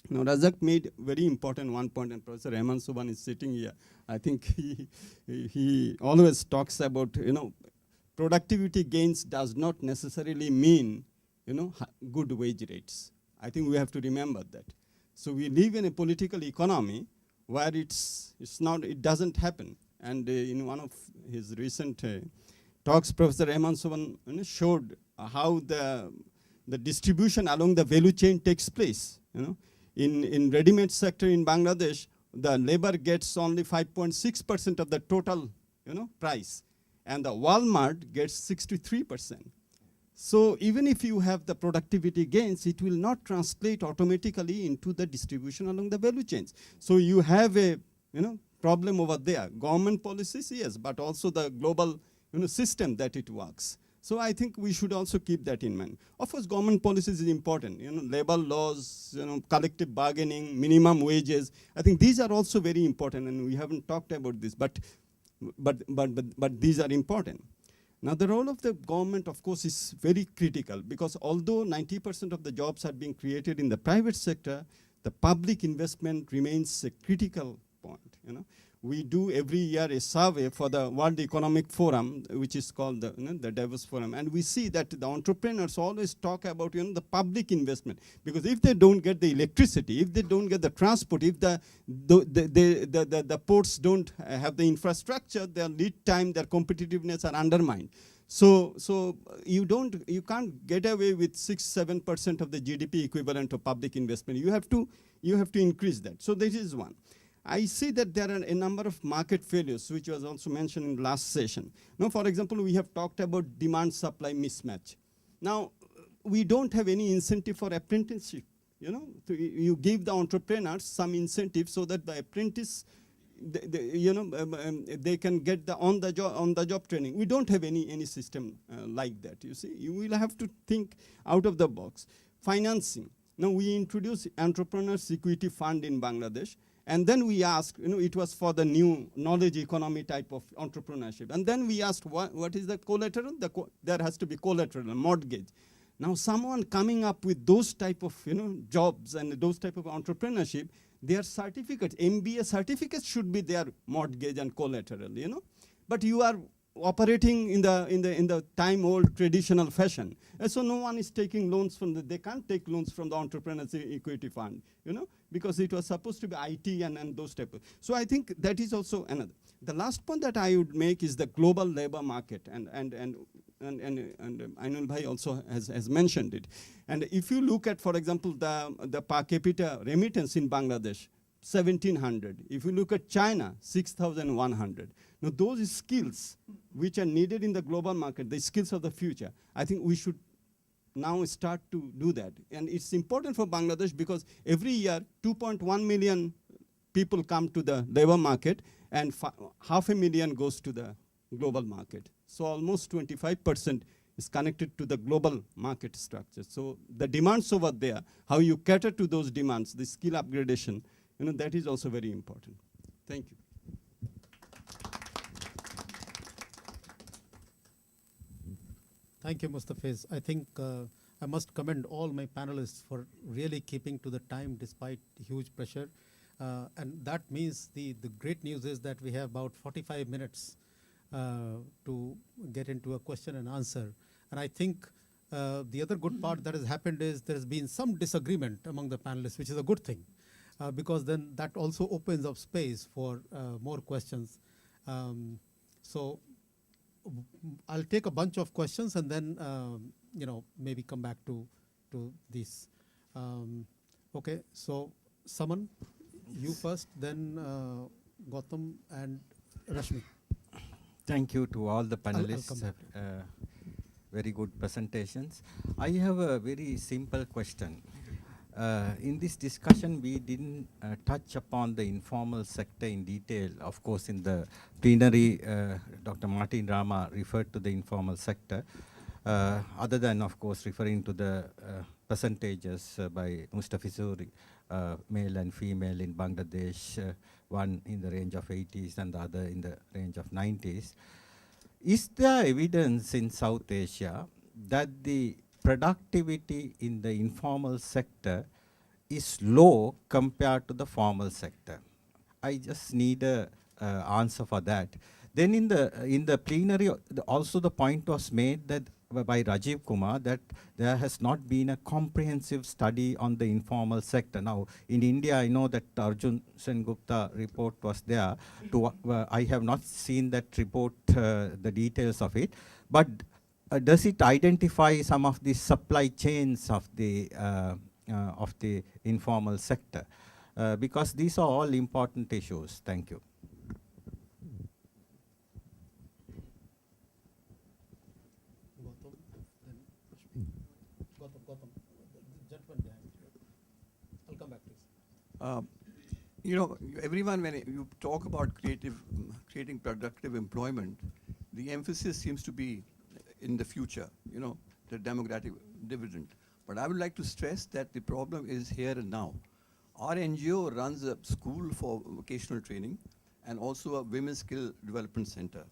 Now, Razzaque made very important one point, and Professor Rahaman is sitting here. I think he always talks about, productivity gains does not necessarily mean, good wage rates. I think we have to remember that. So we live in a political economy where it doesn't happen. And in one of his recent talks, Professor Rahaman showed how the distribution along the value chain takes place. In ready-made sector in Bangladesh, the labor gets only 5.6% of the total price, and the Walmart gets 63%. So even if you have the productivity gains, it will not translate automatically into the distribution along the value chains. So you have a problem over there. Government policies, yes, but also the global system that it works. So I think we should also keep that in mind. Of course, government policies is important. Labor laws, collective bargaining, minimum wages. I think these are also very important, and we haven't talked about this, but these are important. Now, the role of the government, of course, is very critical, because although 90% of the jobs are being created in the private sector, the public investment remains a critical point. We do every year a survey for the World Economic Forum, which is called the Davos Forum, and we see that the entrepreneurs always talk about the public investment, because if they don't get the electricity, if they don't get the transport, if the ports don't have the infrastructure, their lead time, their competitiveness are undermined. So you can't get away with 6-7% of the GDP equivalent of public investment. You have to increase that. So this is one. I see that there are a number of market failures, which was also mentioned in the last session. Now, for example, we have talked about demand-supply mismatch. Now, we don't have any incentive for apprenticeship. You give the entrepreneurs some incentive so that the apprentice, they can get the on the job training. We don't have any system like that. You see, you will have to think out of the box. Financing. Now, we introduced Entrepreneurs Equity Fund in Bangladesh. And then we asked, it was for the new knowledge economy type of entrepreneurship. And then we asked, what is the collateral? There has to be collateral, mortgage. Now, someone coming up with those type of jobs and those type of entrepreneurship, their certificates, MBA certificates should be their mortgage and collateral. But you are operating in the time-old traditional fashion. And so no one is taking loans they can't take loans from the Entrepreneurs Equity Fund, because it was supposed to be IT and those type of. So I think that is also another. The last point that I would make is the global labor market, and Aynul Bhai also has mentioned it. And if you look at, for example, the per capita remittance in Bangladesh, 1,700. If you look at China, 6,100. Now, those skills which are needed in the global market, the skills of the future, I think we should now start to do that. And it's important for Bangladesh because every year, 2.1 million people come to the labor market, and 500,000 goes to the global market. So almost 25% is connected to the global market structure. So the demands over there, how you cater to those demands, the skill upgradation, that is also very important. Thank you. Thank you, Mustafiz. I think I must commend all my panelists for really keeping to the time despite huge pressure. And that means the great news is that we have about 45 minutes to get into a question and answer. And I think the other good part that has happened is there has been some disagreement among the panelists, which is a good thing, because then that also opens up space for more questions. So I'll take a bunch of questions and then maybe come back to this. Okay, so Saman, you first, then Gautam and Rashmi. Thank you to all the I'll panelists. come back. Very good presentations. I have a very simple question. In this discussion, we didn't touch upon the informal sector in detail. Of course, in the plenary, Dr. Martin Rama referred to the informal sector, other than, of course, referring to the percentages by Mustafizur, male and female in Bangladesh, one in the range of 80s and the other in the range of 90s. Is there evidence in South Asia that the productivity in the informal sector is low compared to the formal sector? I just need a answer for that. Then in the plenary, also the point was made that by Rajiv Kumar that there has not been a comprehensive study on the informal sector. Now, in India, I know that Arjun Sengupta report was there. I have not seen that report, the details of it, but does it identify some of the supply chains of the informal sector? Because these are all important issues. Thank you. Gautam, the gentleman behind you. I'll come back, please. Everyone, when you talk about creating productive employment, the emphasis seems to be in the future, the demographic dividend. But I would like to stress that the problem is here and now. Our NGO runs a school for vocational training and also a women's skill development center.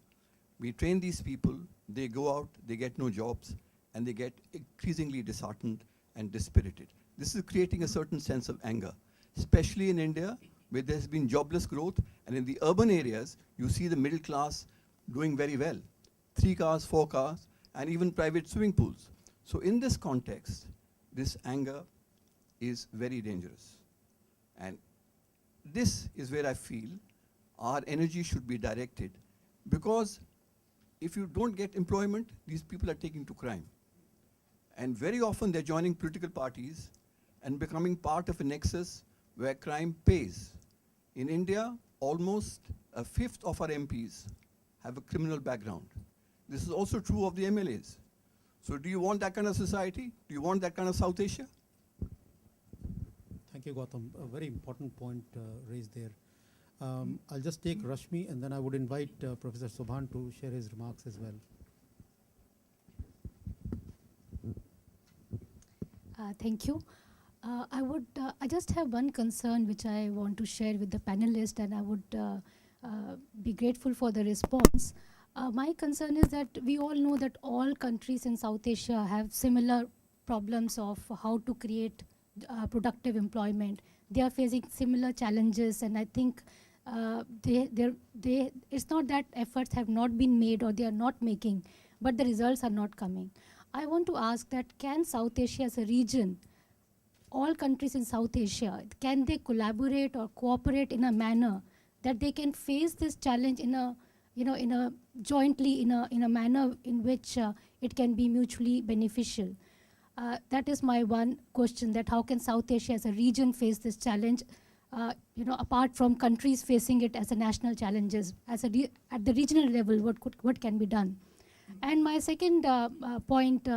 We train these people, they go out, they get no jobs, and they get increasingly disheartened and dispirited. This is creating a certain sense of anger, especially in India, where there's been jobless growth, and in the urban areas, you see the middle class doing very well. 3 cars, 4 cars, and even private swimming pools. So in this context, this anger is very dangerous. And this is where I feel our energy should be directed, because if you don't get employment, these people are taking to crime. And very often they're joining political parties and becoming part of a nexus where crime pays. In India, almost a fifth of our MPs have a criminal background. This is also true of the MLAs. So do you want that kind of society? Do you want that kind of South Asia? Thank you, Gautam. A very important point raised there. I'll just take Rashmi, and then I would invite Professor Subhan to share his remarks as well. Thank you. I just have one concern which I want to share with the panelists, and I would be grateful for the response. My concern is that we all know that all countries in South Asia have similar problems of how to create productive employment. They are facing similar challenges, and I think it's not that efforts have not been made or they are not making, but the results are not coming. I want to ask that can South Asia as a region, all countries in South Asia, can they collaborate or cooperate in a manner that they can face this challenge in a jointly in a manner in which it can be mutually beneficial? That is my one question, that how can South Asia as a region face this challenge, apart from countries facing it as a national challenges, at the regional level, what can be done? And my second point,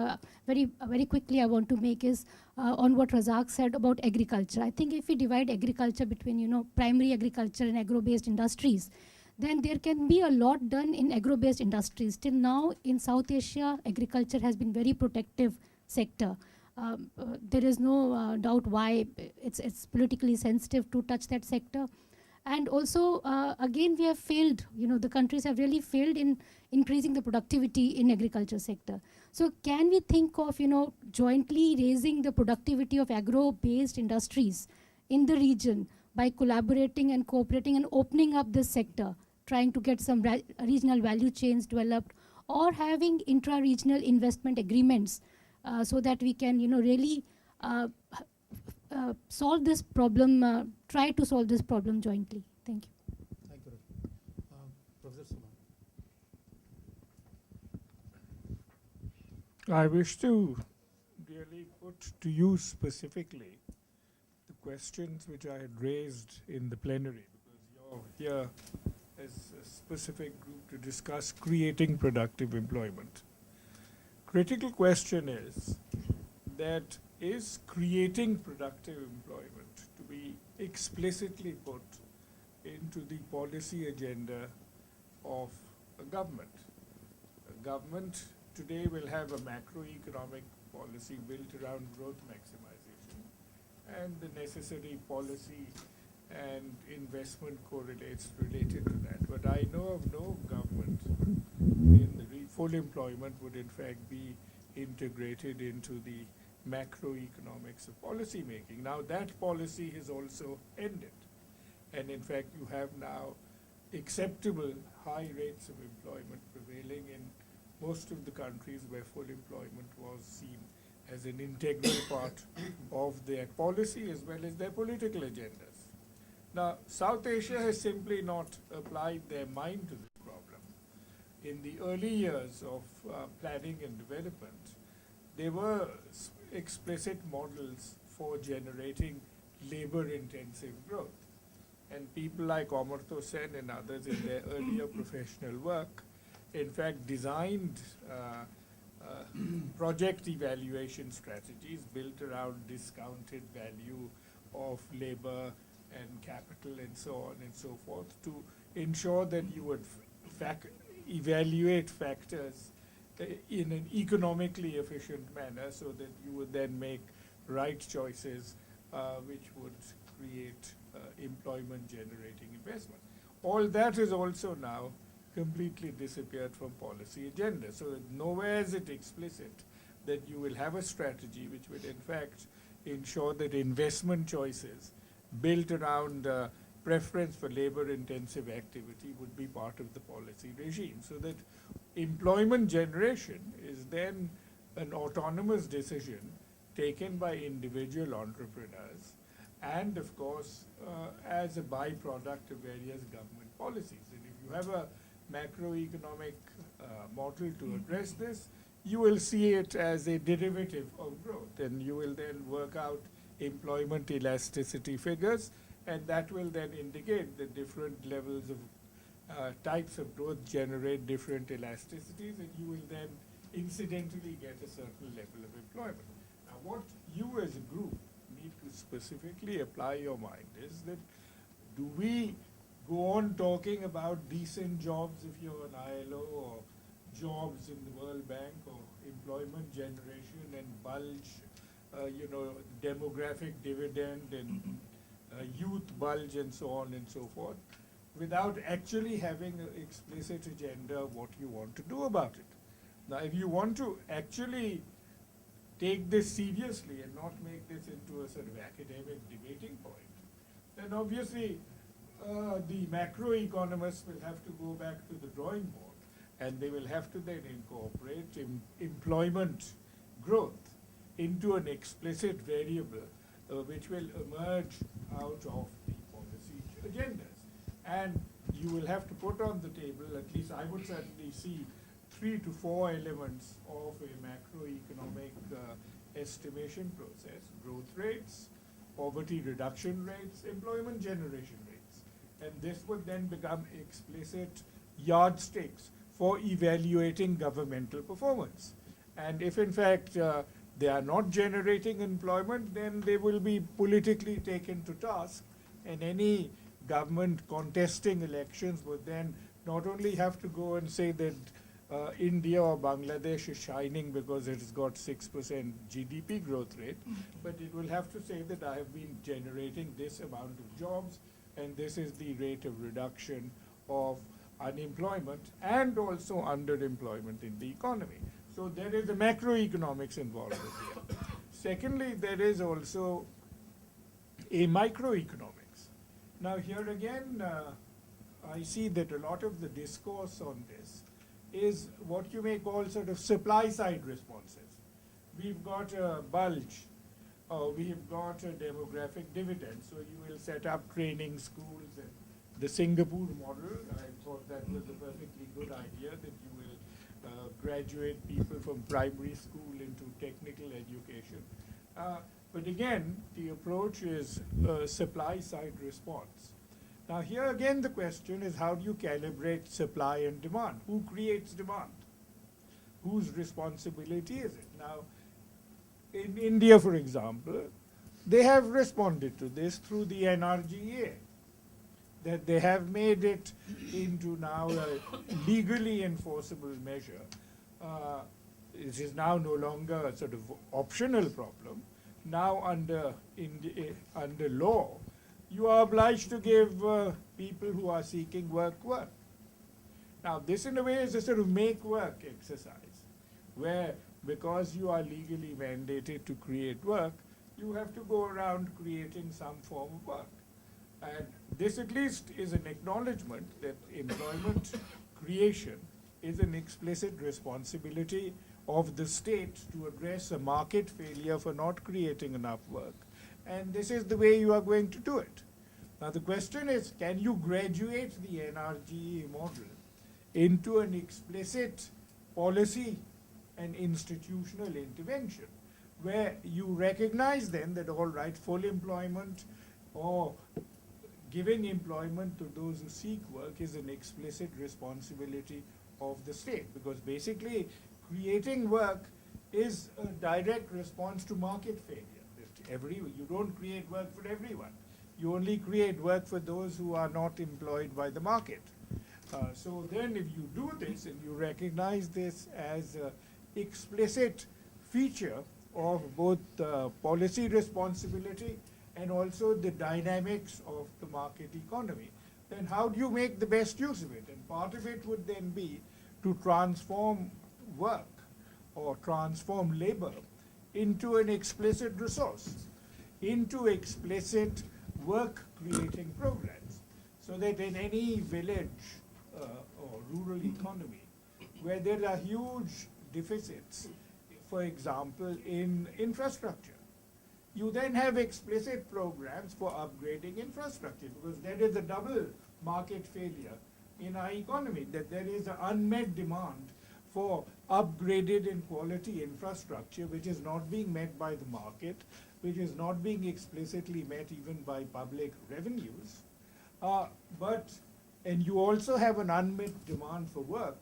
very quickly I want to make is on what Razzaque said about agriculture. I think if we divide agriculture between primary agriculture and agro-based industries, then there can be a lot done in agro-based industries. Till now in South Asia, agriculture has been very protective sector. There is no doubt why it's politically sensitive to touch that sector. And also, again, we have failed, the countries have really failed in increasing the productivity in agriculture sector. So can we think of, jointly raising the productivity of agro-based industries in the region by collaborating and cooperating and opening up this sector, trying to get some regional value chains developed, or having intra-regional investment agreements so that we can, really solve this problem, try to solve this problem jointly. Thank you. Thank you, Rafi. Professor Samar. I wish to really put to you specifically the questions which I had raised in the plenary, because you're here as a specific group to discuss creating productive employment. Critical question is that is creating productive employment to be explicitly put into the policy agenda of a government. A government today will have a macroeconomic policy built around growth maximization, and the necessary policy and investment correlates related to that. But I know of no government in the full employment would in fact be integrated into the macroeconomics of policy making. Now that policy has also ended, and in fact you have now acceptable high rates of employment prevailing in most of the countries where full employment was seen as an integral part of their policy as well as their political agendas. Now, South Asia has simply not applied their mind to this problem. In the early years of planning and development, there were explicit models for generating labor-intensive growth. And people like Amartya Sen and others in their earlier professional work in fact designed project evaluation strategies built around discounted value of labor and capital and so on and so forth to ensure that you would evaluate factors in an economically efficient manner so that you would then make right choices which would create employment generating investment. All that is also now completely disappeared from policy agenda. So nowhere is it explicit that you will have a strategy which will in fact ensure that investment choices built around preference for labor-intensive activity would be part of the policy regime. So that employment generation is then an autonomous decision taken by individual entrepreneurs and of course as a byproduct of various government policies. And if you have a macroeconomic model to address this, you will see it as a derivative of growth, and you will then work out employment elasticity figures, and that will then indicate the different levels of types of growth generate different elasticities, and you will then incidentally get a certain level of employment. Now what you as a group need to specifically apply your mind is that do we go on talking about decent jobs if you're an ILO, or jobs in the World Bank, or employment generation and bulge, demographic dividend and youth bulge and so on and so forth, without actually having an explicit agenda of what you want to do about it. Now, if you want to actually take this seriously and not make this into a sort of academic debating point, then obviously the macroeconomists will have to go back to the drawing board, and they will have to then incorporate employment growth into an explicit variable which will emerge out of the policy agendas. And you will have to put on the table, at least I would certainly see 3 to 4 elements of a macroeconomic estimation process: growth rates, poverty reduction rates, employment generation rates. And this would then become explicit yardsticks for evaluating governmental performance. And if in fact they are not generating employment, then they will be politically taken to task, and any government contesting elections would then not only have to go and say that India or Bangladesh is shining because it has got 6% GDP growth rate, but it will have to say that I have been generating this amount of jobs, and this is the rate of reduction of unemployment and also underemployment in the economy. So there is a macroeconomics involved here. Secondly, there is also a microeconomics. Now here again, I see that a lot of the discourse on this is what you may call sort of supply side responses. We've got a bulge, or we've got a demographic dividend, so you will set up training schools. And the Singapore model, I thought that was a perfectly good idea, that you will graduate people from primary school into technical education. But again, the approach is supply side response. Now here again the question is, how do you calibrate supply and demand? Who creates demand? Whose responsibility is it? Now in India, for example, they have responded to this through the NRGA, that they have made it into now a legally enforceable measure. It is now no longer a sort of optional problem. Now under law, you are obliged to give people who are seeking work. Now this in a way is a sort of make work exercise, where because you are legally mandated to create work, you have to go around creating some form of work. And this at least is an acknowledgement that employment creation is an explicit responsibility of the state to address a market failure for not creating enough work. And this is the way you are going to do it. Now the question is, can you graduate the NRGE model into an explicit policy and institutional intervention, where you recognize then that all right, full employment or giving employment to those who seek work is an explicit responsibility of the state, because basically creating work is a direct response to market failure. You don't create work for everyone. You only create work for those who are not employed by the market. So then if you do this and you recognize this as an explicit feature of both policy responsibility and also the dynamics of the market economy, then how do you make the best use of it? And part of it would then be to transform work or transform labor into an explicit resource, into explicit work-creating programs, so that in any village or rural economy where there are huge deficits, for example, in infrastructure, you then have explicit programs for upgrading infrastructure, because there is a double market failure in our economy, that there is an unmet demand for upgraded and quality infrastructure which is not being met by the market, which is not being explicitly met even by public revenues. And you also have an unmet demand for work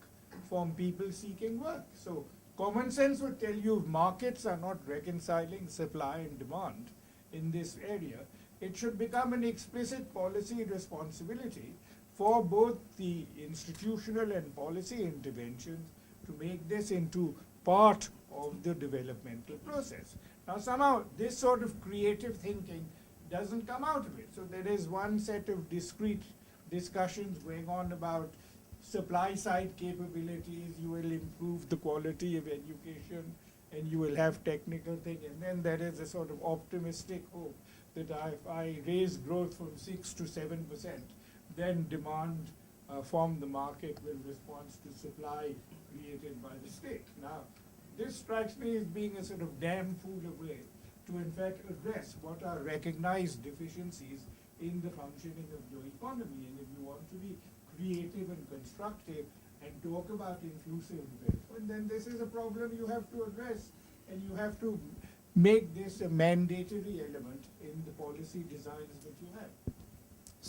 from people seeking work. So common sense would tell you, if markets are not reconciling supply and demand in this area, it should become an explicit policy responsibility for both the institutional and policy interventions to make this into part of the developmental process. Now somehow this sort of creative thinking doesn't come out of it. So there is one set of discrete discussions going on about supply side capabilities, you will improve the quality of education, and you will have technical thing, and then there is a sort of optimistic hope that if I raise growth from 6 to 7%, then demand from the market will respond to supply created by the state. Now, this strikes me as being a sort of damn fool of way to in fact address what are recognized deficiencies in the functioning of your economy. And if you want to be creative and constructive and talk about inclusive development, then this is a problem you have to address, and you have to make this a mandatory element in the policy designs that you have.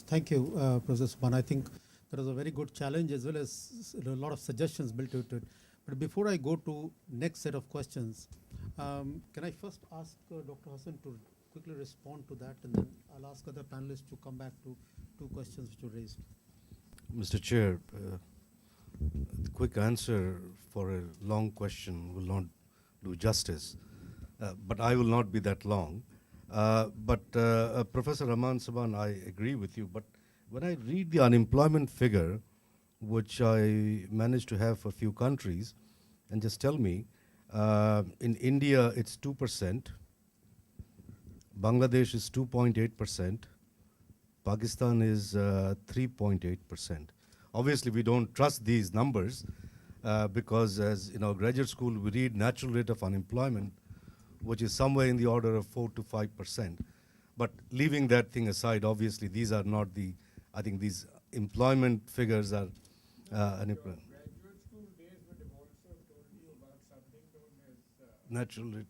Thank you, Professor Subban. I think that was a very good challenge, as well as a lot of suggestions built into it. But before I go to next set of questions, can I first ask Dr. Hassan to quickly respond to that, and then I'll ask other panelists to come back to two questions which were raised. Mr. Chair, the quick answer for a long question will not do justice, but I will not be that long. Professor Rahaman Subban, I agree with you, but when I read the unemployment figure, which I managed to have for a few countries, and just tell me, in India it's 2%, Bangladesh is 2.8%, Pakistan is 3.8%. Obviously, we don't trust these numbers because, as graduate school, we read natural rate of unemployment, which is somewhere in the order of 4 to 5%. But leaving that thing aside, obviously, these are not the. I think these employment figures are unemployment. Graduate school days would have also told you about something known as Natural rate.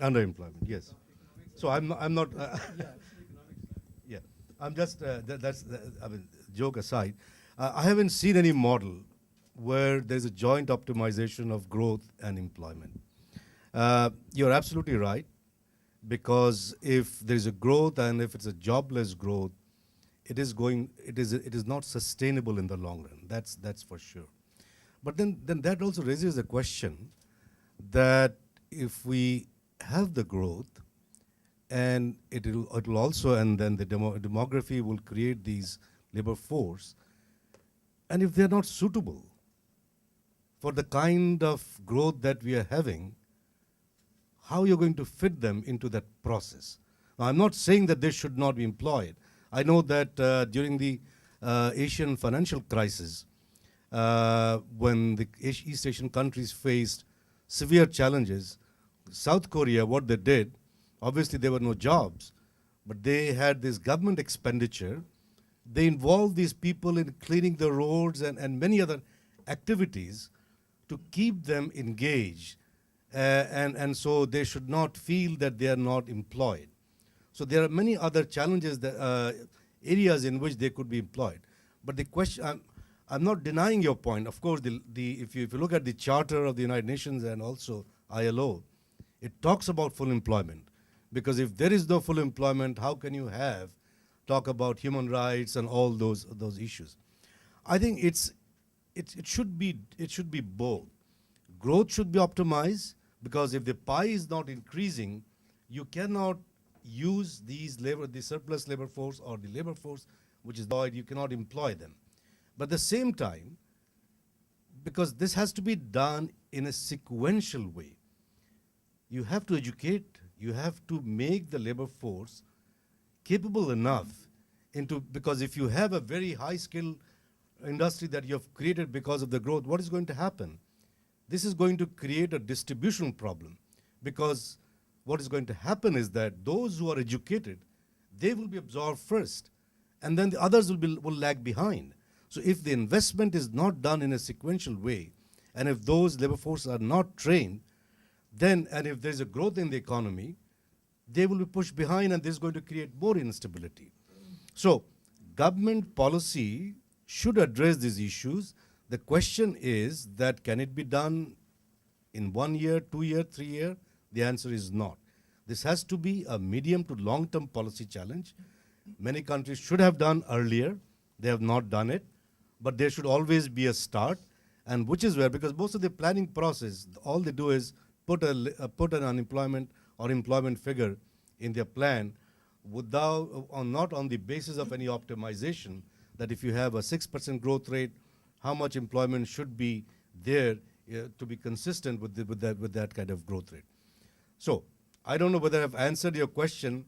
underemployment. Underemployment, yes. So I'm not. Yeah, I'm just. That's. I mean, joke aside, I haven't seen any model where there's a joint optimization of growth and employment. You're absolutely right, because if there's a growth and if it's a jobless growth, it is not sustainable in the long run. That's for sure. But then that also raises the question that if we have the growth, and it'll also, and then the demography will create these labor force, and if they're not suitable for the kind of growth that we are having, how you're going to fit them into that process? Now, I'm not saying that they should not be employed. I know that during the Asian financial crisis, when the East Asian countries faced severe challenges, South Korea, what they did, obviously there were no jobs, but they had this government expenditure. They involved these people in cleaning the roads and many other activities to keep them engaged. And so they should not feel that they are not employed. So there are many other challenges, areas in which they could be employed. But the question, I'm not denying your point. Of course, if you look at the Charter of the United Nations and also ILO, it talks about full employment. Because if there is no full employment, how can you talk about human rights and all those issues? I think it should be both. Growth should be optimized, because if the pie is not increasing, you cannot use the surplus labor force or the labor force which is employed, you cannot employ them. But at the same time, because this has to be done in a sequential way, you have to educate, you have to make the labor force capable enough because if you have a very high skill industry that you have created because of the growth, what is going to happen? This is going to create a distribution problem, because what is going to happen is that those who are educated, they will be absorbed first, and then the others will lag behind. So if the investment is not done in a sequential way, and if those labor forces are not trained, then, and if there's a growth in the economy, they will be pushed behind, and this is going to create more instability. So government policy should address these issues. The question is that can it be done in 1 year, 2 year, 3 year? The answer is not. This has to be a medium to long-term policy challenge. Many countries should have done earlier. They have not done it, but there should always be a start, and which is where, because most of the planning process, all they do is put an unemployment or employment figure in their plan not on the basis of any optimization, that if you have a 6% growth rate, how much employment should be there to be consistent with that kind of growth rate. So I don't know whether I've answered your question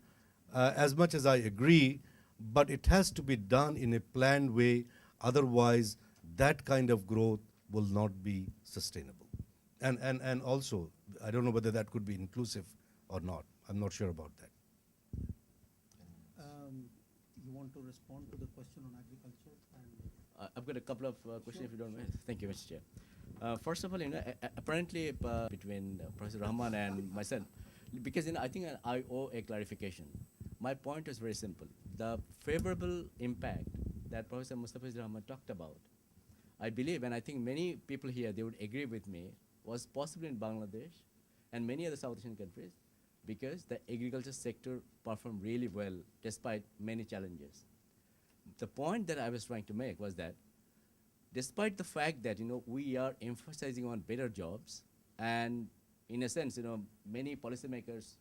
as much as I agree, but it has to be done in a planned way. Otherwise, that kind of growth will not be sustainable. And also, I don't know whether that could be inclusive or not. I'm not sure about that. You want to respond to the question on agriculture? I've got a couple of questions, if you don't mind. Thank you, Mr. Chair. First of all, apparently between Professor Rahaman and myself, because I think I owe a clarification. My point is very simple. The favorable impact that Professor Mustafizur talked about, I believe, and I think many people here, they would agree with me, was possible in Bangladesh and many other South Asian countries, because the agriculture sector performed really well despite many challenges. The point that I was trying to make was that despite the fact that we are emphasizing on better jobs, and in a sense many policymakers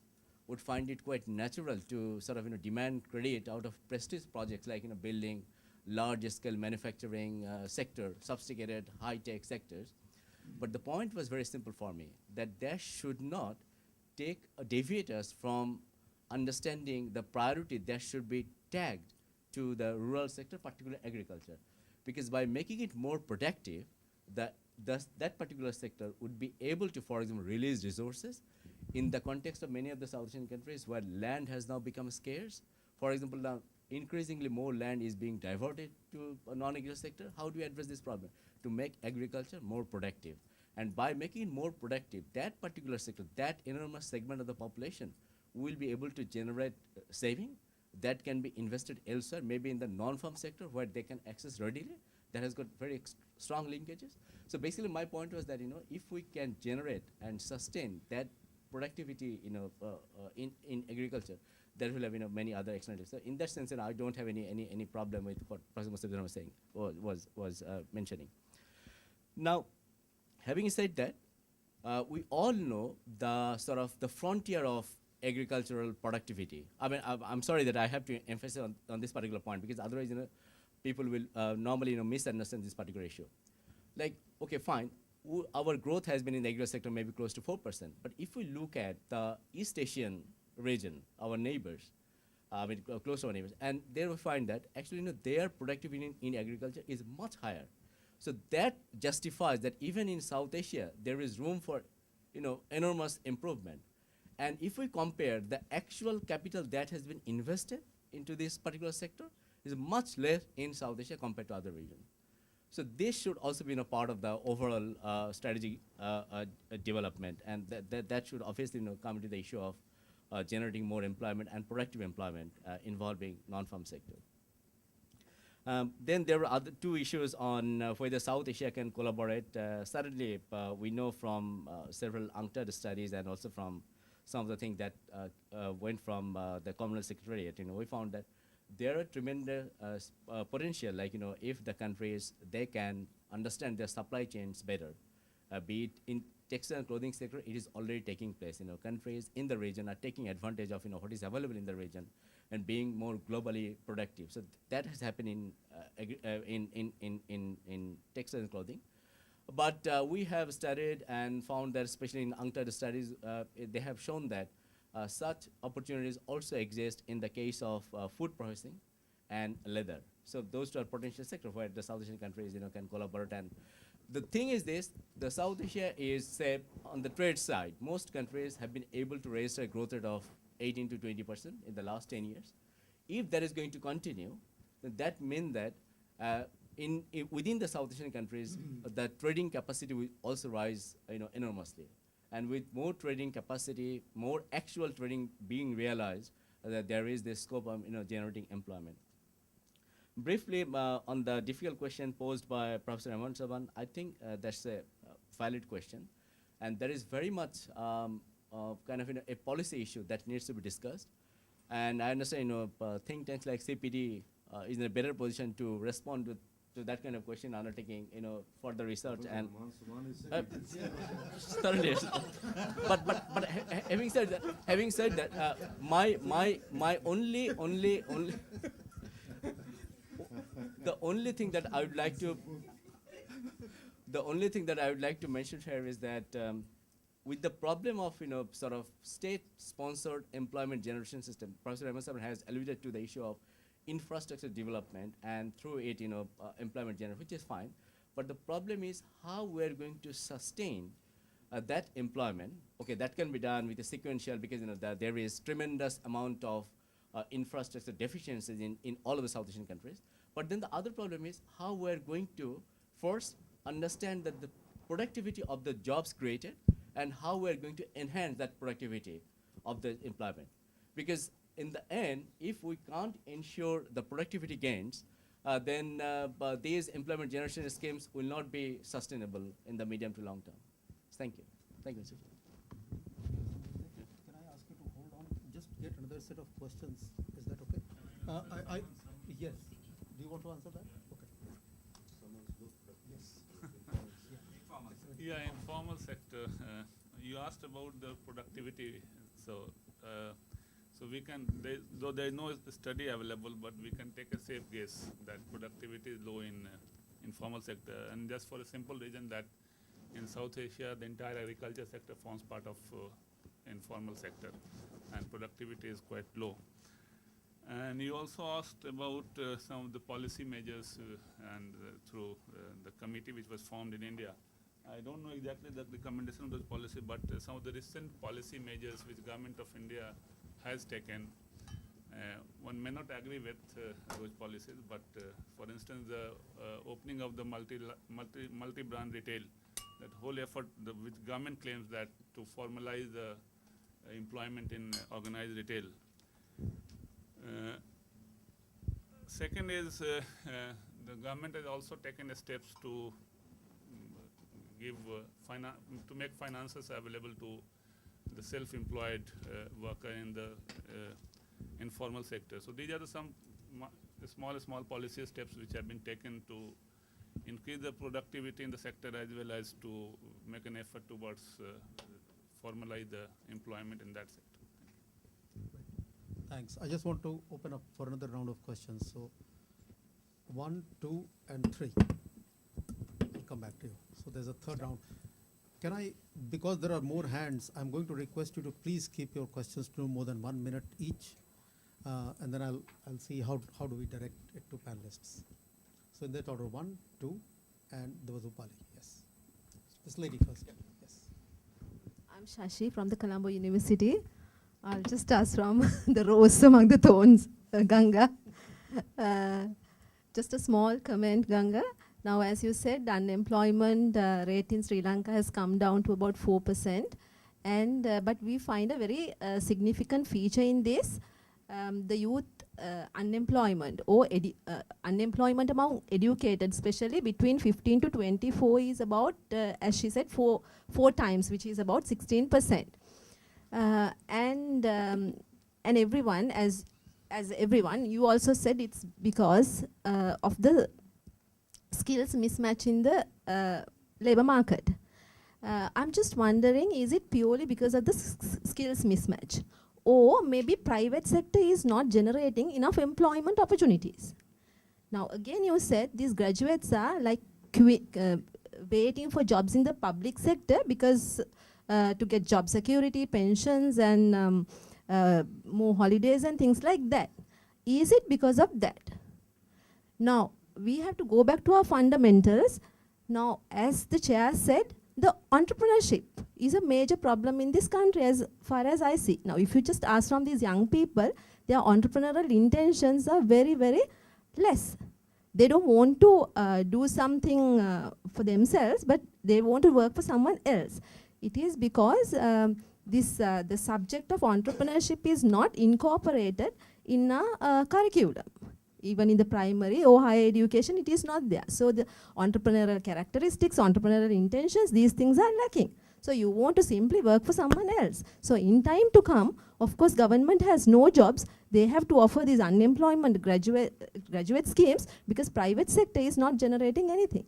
would find it quite natural to sort of demand credit out of prestige projects like building large scale manufacturing sector, sophisticated high-tech sectors. But the point was very simple for me, that there should not deviate us from understanding the priority that should be tagged to the rural sector, particularly agriculture. Because by making it more productive, that particular sector would be able to, for example, release resources in the context of many of the South Asian countries where land has now become scarce. For example, now increasingly more land is being diverted to a non-agricultural sector. How do we address this problem? To make agriculture more productive. And by making it more productive, that particular sector, that enormous segment of the population will be able to generate saving that can be invested elsewhere, maybe in the non-farm sector where they can access readily. That has got very strong linkages. So basically my point was that, if we can generate and sustain that productivity, in agriculture, that will have, many other externalities. So in that sense, I don't have any problem with what Professor Mustafizur was saying, was mentioning. Now, having said that, we all know the sort of the frontier of agricultural productivity. I mean, I'm sorry that I have to emphasize on this particular point, because otherwise, people will normally, misunderstand this particular issue. Like, okay, fine, our growth has been in the agricultural sector maybe close to 4%, but if we look at the East Asian region, our neighbors, close to our neighbors, and there we find that actually, their productivity in agriculture is much higher. So that justifies that even in South Asia, there is room for, enormous improvement. And if we compare the actual capital that has been invested into this particular sector, is much less in South Asia compared to other regions. So this should also be a part of the overall strategy development, and that should obviously come into the issue of generating more employment and productive employment involving non-farm sector. Then there were other two issues on whether South Asia can collaborate. Certainly, we know from several UNCTAD studies and also from some of the things that went from the Commonwealth Secretariat. We found that there are tremendous potential, like, if the countries, they can understand their supply chains better, be it in textile and clothing sector, it is already taking place. Countries in the region are taking advantage of, what is available in the region and being more globally productive. So that has happened in textile and clothing. But we have studied and found that, especially in UNCTAD studies, they have shown that such opportunities also exist in the case of food processing and leather. So those two are potential sectors where the South Asian countries, can collaborate. And the thing is this: the South Asia is, say, on the trade side, most countries have been able to register a growth rate of 18 to 20% in the last 10 years. If that is going to continue, then that means that within the South Asian countries, the trading capacity will also rise, enormously. And with more trading capacity, more actual trading being realized, that there is this scope of, generating employment. Briefly, on the difficult question posed by Professor Rahaman, I think that's a valid question, and there is very much kind of, a policy issue that needs to be discussed. And I understand, think tanks like CPD is in a better position to respond to that kind of question, undertaking, further research and thoroughly. But having said that, my only the only thing that I would like to mention here is that with the problem of, sort of state-sponsored employment generation system, Professor Rahaman has alluded to the issue of infrastructure development and through it, employment generation, which is fine. But the problem is how we're going to sustain that employment. Okay, that can be done with a sequential, because there is tremendous amount of infrastructure deficiencies in all of the South Asian countries. But then the other problem is how we're going to first understand that the productivity of the jobs created and how we're going to enhance that productivity of the employment. Because in the end, if we can't ensure the productivity gains, then these employment generation schemes will not be sustainable in the medium to long term. Thank you. Thank you, Mr. Can I ask you to hold on, just get another set of questions? Is that okay? Yes. Do you want to answer that? Okay. Yes. Yeah, informal sector. You asked about the productivity. So we can, though there is no study available, but we can take a safe guess that productivity is low in informal sector, and just for a simple reason that in South Asia, the entire agriculture sector forms part of informal sector, and productivity is quite low. And you also asked about some of the policy measures and through the committee which was formed in India. I don't know exactly the recommendation of those policy, but some of the recent policy measures which government of India has taken, one may not agree with those policies, but for instance, the opening of the multi-brand retail, that whole effort which government claims that to formalize the employment in organized retail. Second is the government has also taken steps to give to make finances available to the self-employed worker in the informal sector. So these are some small policy steps which have been taken to increase the productivity in the sector as well as to make an effort towards formalize the employment in that sector. Thanks. I just want to open up for another round of questions. So 1, 2, and 3. I'll come back to you. So there's a third round. Can I, because there are more hands, I'm going to request you to please keep your questions to no more than 1 minute each, and then I'll see how do we direct it to panelists. So in that order, 1, 2, and there was Upali. Yes. This lady first. Yeah. Yes. I'm Shashi from the Colombo University. I'll just start from the rose among the thorns, Ganga. Just a small comment, Ganga. Now, as you said, the unemployment rate in Sri Lanka has come down to about 4%. And but we find a very significant feature in this. The youth unemployment or unemployment among educated, especially between 15 to 24, is about, as she said, four times, which is about 16%. And everyone, as everyone, you also said it's because of the skills mismatch in the labor market. I'm just wondering, is it purely because of the skills mismatch? Or maybe private sector is not generating enough employment opportunities? Now, again, you said these graduates are like waiting for jobs in the public sector because to get job security, pensions, and more holidays and things like that. Is it because of that? Now, we have to go back to our fundamentals. Now, as the chair said, the entrepreneurship is a major problem in this country as far as I see. Now, if you just ask from these young people, their entrepreneurial intentions are very, very less. They don't want to do something for themselves, but they want to work for someone else. It is because the subject of entrepreneurship is not incorporated in a curriculum. Even in the primary or higher education, it is not there. So the entrepreneurial characteristics, entrepreneurial intentions, these things are lacking. So you want to simply work for someone else. So in time to come, of course, government has no jobs. They have to offer these unemployment graduate schemes because private sector is not generating anything.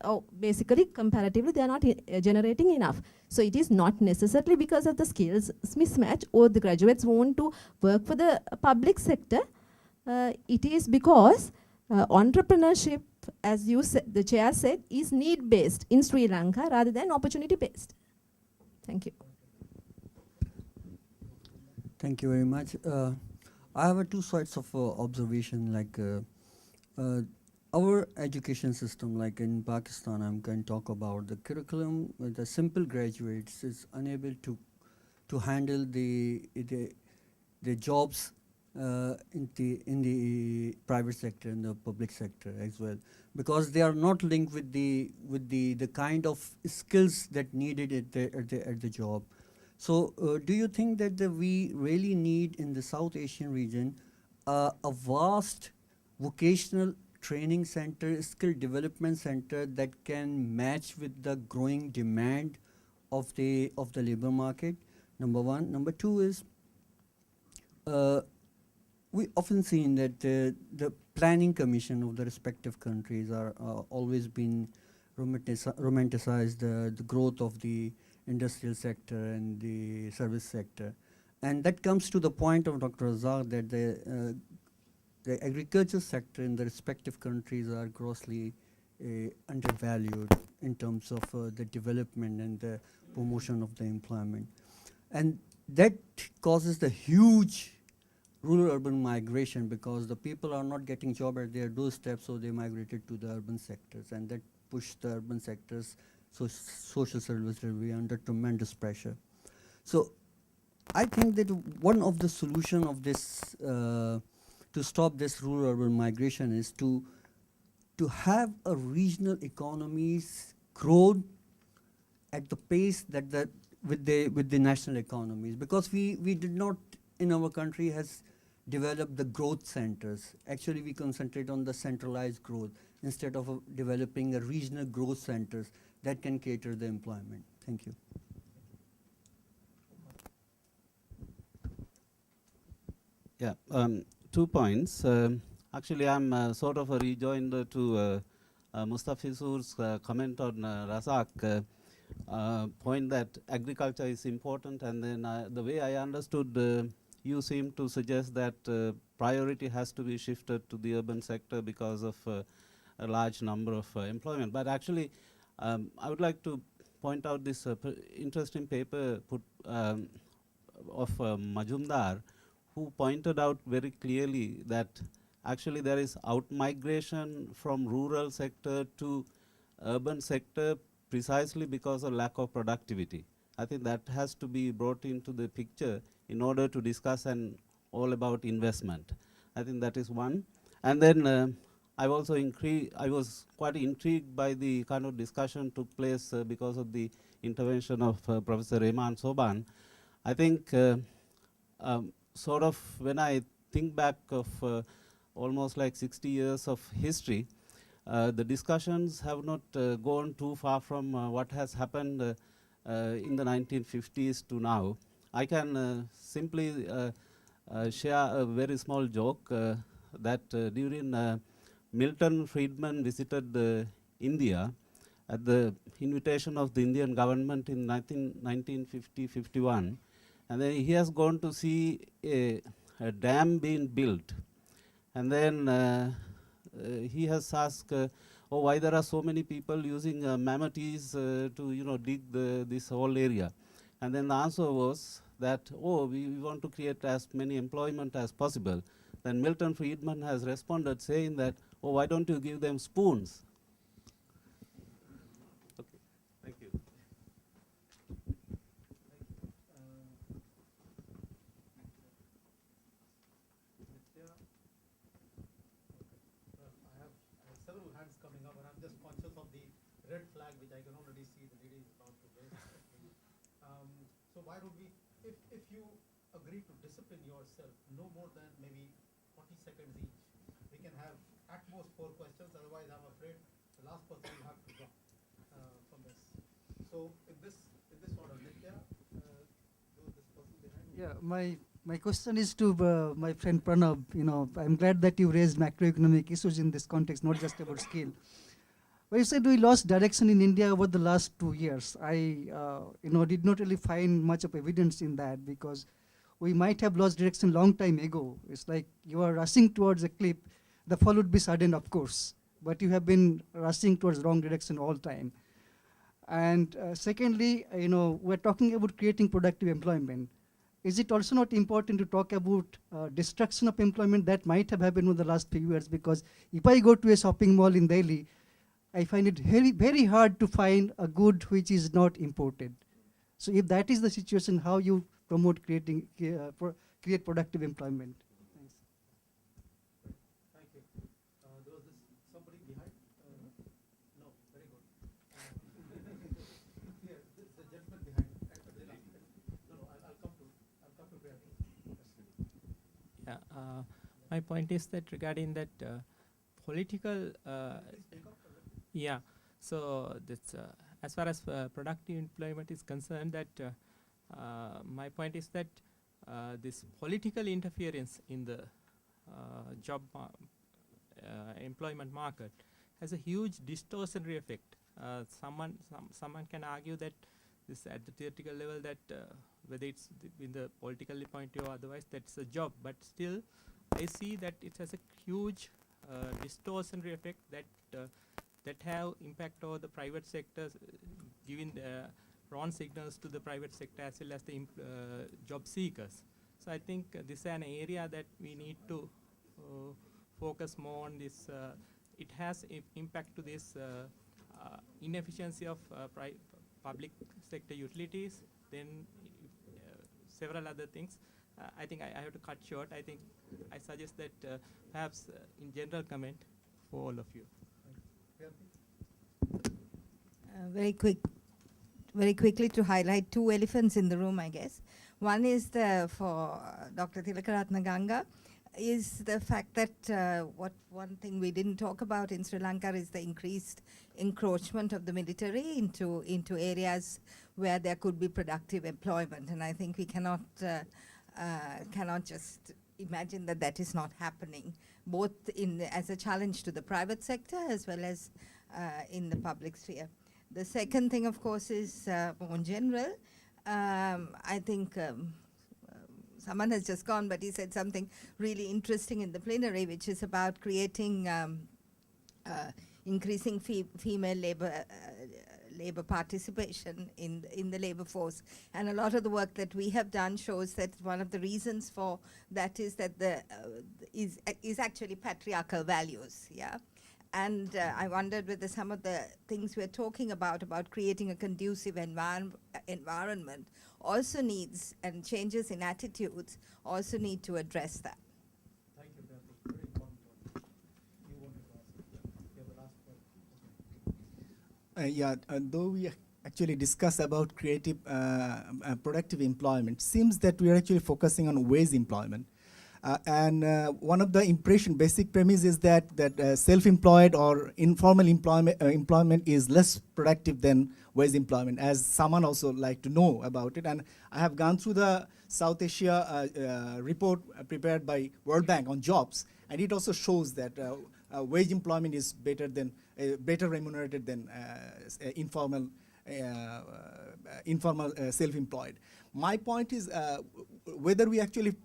Oh, basically, comparatively, they are not generating enough. So it is not necessarily because of the skills mismatch or the graduates want to work for the public sector. It is because entrepreneurship, as you said, the chair said, is need-based in Sri Lanka rather than opportunity-based. Thank you. Thank you very much. I have two sides of observation. Like our education system, like in Pakistan, I'm going to talk about the curriculum. The simple graduates is unable to handle the jobs in the private sector and the public sector as well, because they are not linked with the kind of skills that needed at the job. So do you think that we really need in the South Asian region a vast vocational training center, skill development center that can match with the growing demand of the labor market? Number one. Number two is we often seen that the planning commission of the respective countries are always been romanticized the growth of the industrial sector and the service sector, and that comes to the point of Dr. Razzaque that the agriculture sector in the respective countries are grossly undervalued. in terms of the development and the promotion of the employment. And that causes the huge rural-urban migration because the people are not getting job at their doorstep, so they migrated to the urban sectors, and that pushed the urban sectors, so social service delivery, under tremendous pressure. So I think that one of the solution of this, to stop this rural-urban migration is to have a regional economies grow at the pace that with the national economies, because we did not in our country has developed the growth centers. Actually, we concentrate on the centralized growth instead of developing a regional growth centers that can cater the employment. Thank you. Yeah, 2 points. Actually, I'm sort of a rejoinder to Mustafizur's comment on Razzaque point that agriculture is important, and then the way I understood, you seem to suggest that priority has to be shifted to the urban sector because of a large number of employment. But actually, I would like to point out this interesting paper put of Majumdar, who pointed out very clearly that actually there is out-migration from rural sector to urban sector precisely because of lack of productivity. I think that has to be brought into the picture in order to discuss and all about investment. I think that is one. And then I was quite intrigued by the kind of discussion took place because of the intervention of Professor Rahaman Soban. I think sort of when I think back of almost like 60 years of history, the discussions have not gone too far from what has happened in the 1950s to now. I can simply share a very small joke that during Milton Friedman visited India at the invitation of the Indian government in 1950-51, and then he has gone to see a dam being built, and then he has asked, oh, why there are so many people using manatees to dig this whole area, and then the answer was that, oh, we want to create as many employment as possible. Then Milton Friedman has responded saying that, oh, why don't you give them spoons? Okay, thank you. I have several hands coming up, and I'm just conscious of the red flag, which I can already see the lady is about to raise. So why don't we, if you agree to discipline yourself, no more than maybe 40 seconds each, we can have at most 4 questions. Otherwise, I'm afraid the last person will have to drop from this. So in this order, Nitya, this person behind. Yeah, my question is to my friend Pranav. I'm glad that you raised macroeconomic issues in this context, not just about scale. But you said we lost direction in India over the last 2 years. I did not really find much of evidence in that, because we might have lost direction long time ago. It's like you are rushing towards a cliff. The fall would be sudden, of course, but you have been rushing towards wrong direction all time. And secondly, we're talking about creating productive employment. Is it also not important to talk about destruction of employment that might have happened over the last few years? Because if I go to a shopping mall in Delhi, I find it very, very hard to find a good which is not imported. So if that is the situation, how you promote create productive employment? Thanks. Thank you. There was somebody behind? No, very good. Here, the gentleman behind. No, I'll come to Priya. Yeah, my point is that regarding that political, yeah. So that's as far as productive employment is concerned, that my point is that this political interference in the job employment market has a huge distortionary effect. Someone can argue that this at the theoretical level, that whether it's in the political point of view or otherwise, that's a job, but still I see that it has a huge distortionary effect that that have impact over the private sectors, giving wrong signals to the private sector as well as the job seekers. So I think this is an area that we need to focus more on this. It has impact to this inefficiency of public sector utilities, then several other things. I think I have to cut short. I think I suggest that perhaps in general comment for all of you. Very quickly to highlight two elephants in the room, I guess. One is for Dr. Tilakaratna Ganga, is the fact that one thing we didn't talk about in Sri Lanka is the increased encroachment of the military into areas where there could be productive employment, and I think we cannot just imagine that that is not happening, both as a challenge to the private sector as well as in the public sphere. The second thing, of course, is more general. I think someone has just gone, but he said something really interesting in the plenary, which is about creating, increasing female labor participation in the labor force. And a lot of the work that we have done shows that one of the reasons for that is that is actually patriarchal values, yeah. And I wondered whether some of the things we're talking about creating a conducive environment also needs, and changes in attitudes also need to address that. Thank you, Kathy. Very important point. You wanted to ask. You have the last point. Though we actually discuss about creative, productive employment, seems that we are actually focusing on wage employment. And one of the basic premise is that self-employed or informal employment is less productive than wage employment, as someone also like to know about it. And I have gone through the South Asia report prepared by World Bank on jobs, and it also shows that wage employment is better remunerated than informal self-employed. My point is whether we actually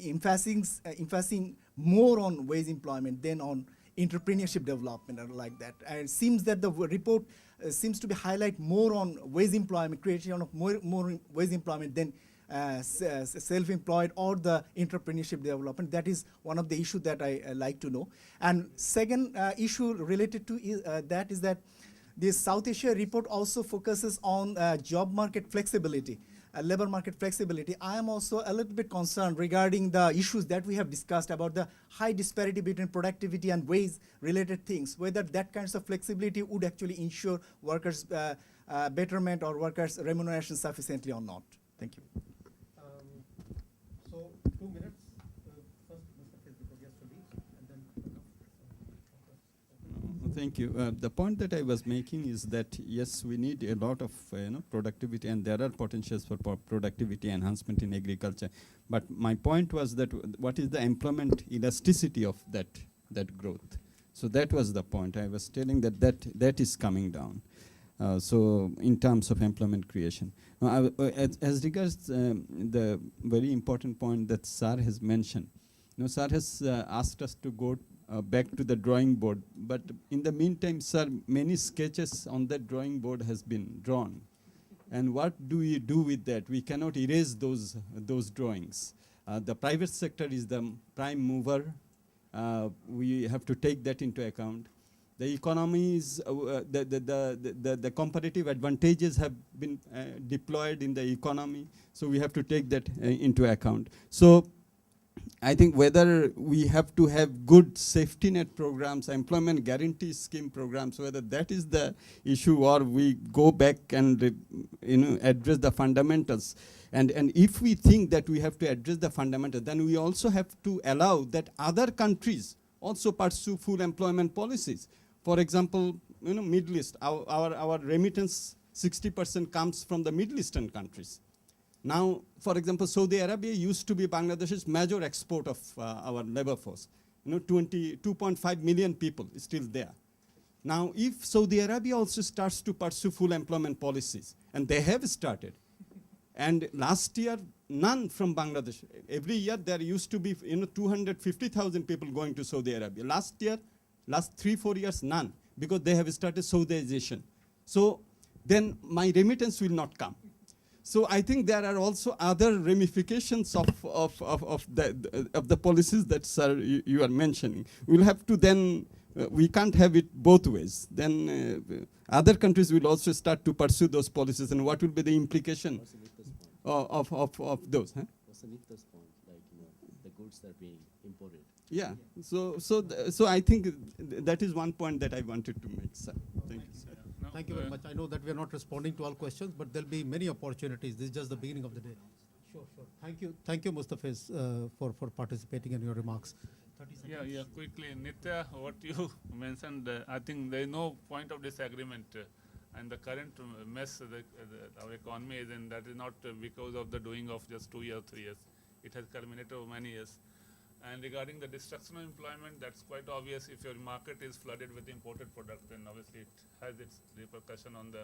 emphasizing more on wage employment than on entrepreneurship development or like that. And it seems that the report seems to be highlight more on wage employment, creation of more wage employment than self-employed or the entrepreneurship development. That is one of the issues that I like to know. And second issue related to that is that this South Asia report also focuses on job market flexibility. Labor market flexibility. I am also a little bit concerned regarding the issues that we have discussed about the high disparity between productivity and wage related things, whether that kinds of flexibility would actually ensure workers' betterment or workers' remuneration sufficiently or not. Thank you. So 2 minutes. First, Mustafizur, because he has to leave, and then Thank you. The point that I was making is that yes, we need a lot of productivity, and there are potentials for productivity enhancement in agriculture. But my point was that what is the employment elasticity of that growth? So that was the point. I was telling that is coming down. So in terms of employment creation, as regards the very important point that Sir has mentioned, Sir has asked us to go back to the drawing board, but in the meantime, sir, many sketches on that drawing board has been drawn. And what do we do with that? We cannot erase those drawings. The private sector is the prime mover. We have to take that into account. The economies, the comparative advantages have been deployed in the economy, so we have to take that into account. So I think whether we have to have good safety net programs, employment guarantee scheme programs, whether that is the issue, or we go back and address the fundamentals. And if we think that we have to address the fundamentals, then we also have to allow that other countries also pursue full employment policies. For example, Middle East, our remittance 60% comes from the Middle Eastern countries. Now, for example, Saudi Arabia used to be Bangladesh's major export of our labor force. 2.5 million people is still there. Now, if Saudi Arabia also starts to pursue full employment policies, and they have started, and last year, none from Bangladesh. Every year, there used to be 250,000 people going to Saudi Arabia. Last year, last 3-4 years, none. because they have started Saudization. So then my remittance will not come. So I think there are also other ramifications of the policies that, sir, you are mentioning. We'll have to then, we can't have it both ways. Then other countries will also start to pursue those policies, and what will be the implication of those? Huh? What's the Nita's point, like, the goods that are being imported? Yeah, so I think that is one point that I wanted to make, sir. Thank you, sir. Thank you very much. I know that we are not responding to all questions, but there'll be many opportunities. This is just the beginning of the day. Sure. Thank you, Mustafiz, for participating in your remarks. 30 seconds. Yeah, quickly. Nitya, what you mentioned, I think there is no point of disagreement. And the current mess our economy is in, that is not because of the doing of just 2 years, 3 years. It has culminated over many years. And regarding the destruction of employment, that's quite obvious. If your market is flooded with imported products, then obviously it has its repercussion on the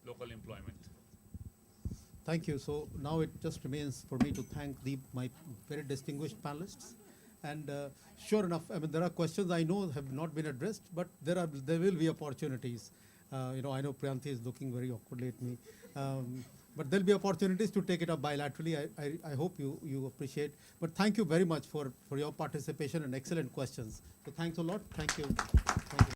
local employment. Thank you. So now it just remains for me to thank my very distinguished panelists. And sure enough, I mean, there are questions I know have not been addressed, but there will be opportunities. I know Priyanti is looking very awkwardly at me. But there'll be opportunities to take it up bilaterally. I hope you appreciate. But thank you very much for your participation and excellent questions. So thanks a lot. Thank you. Thank you.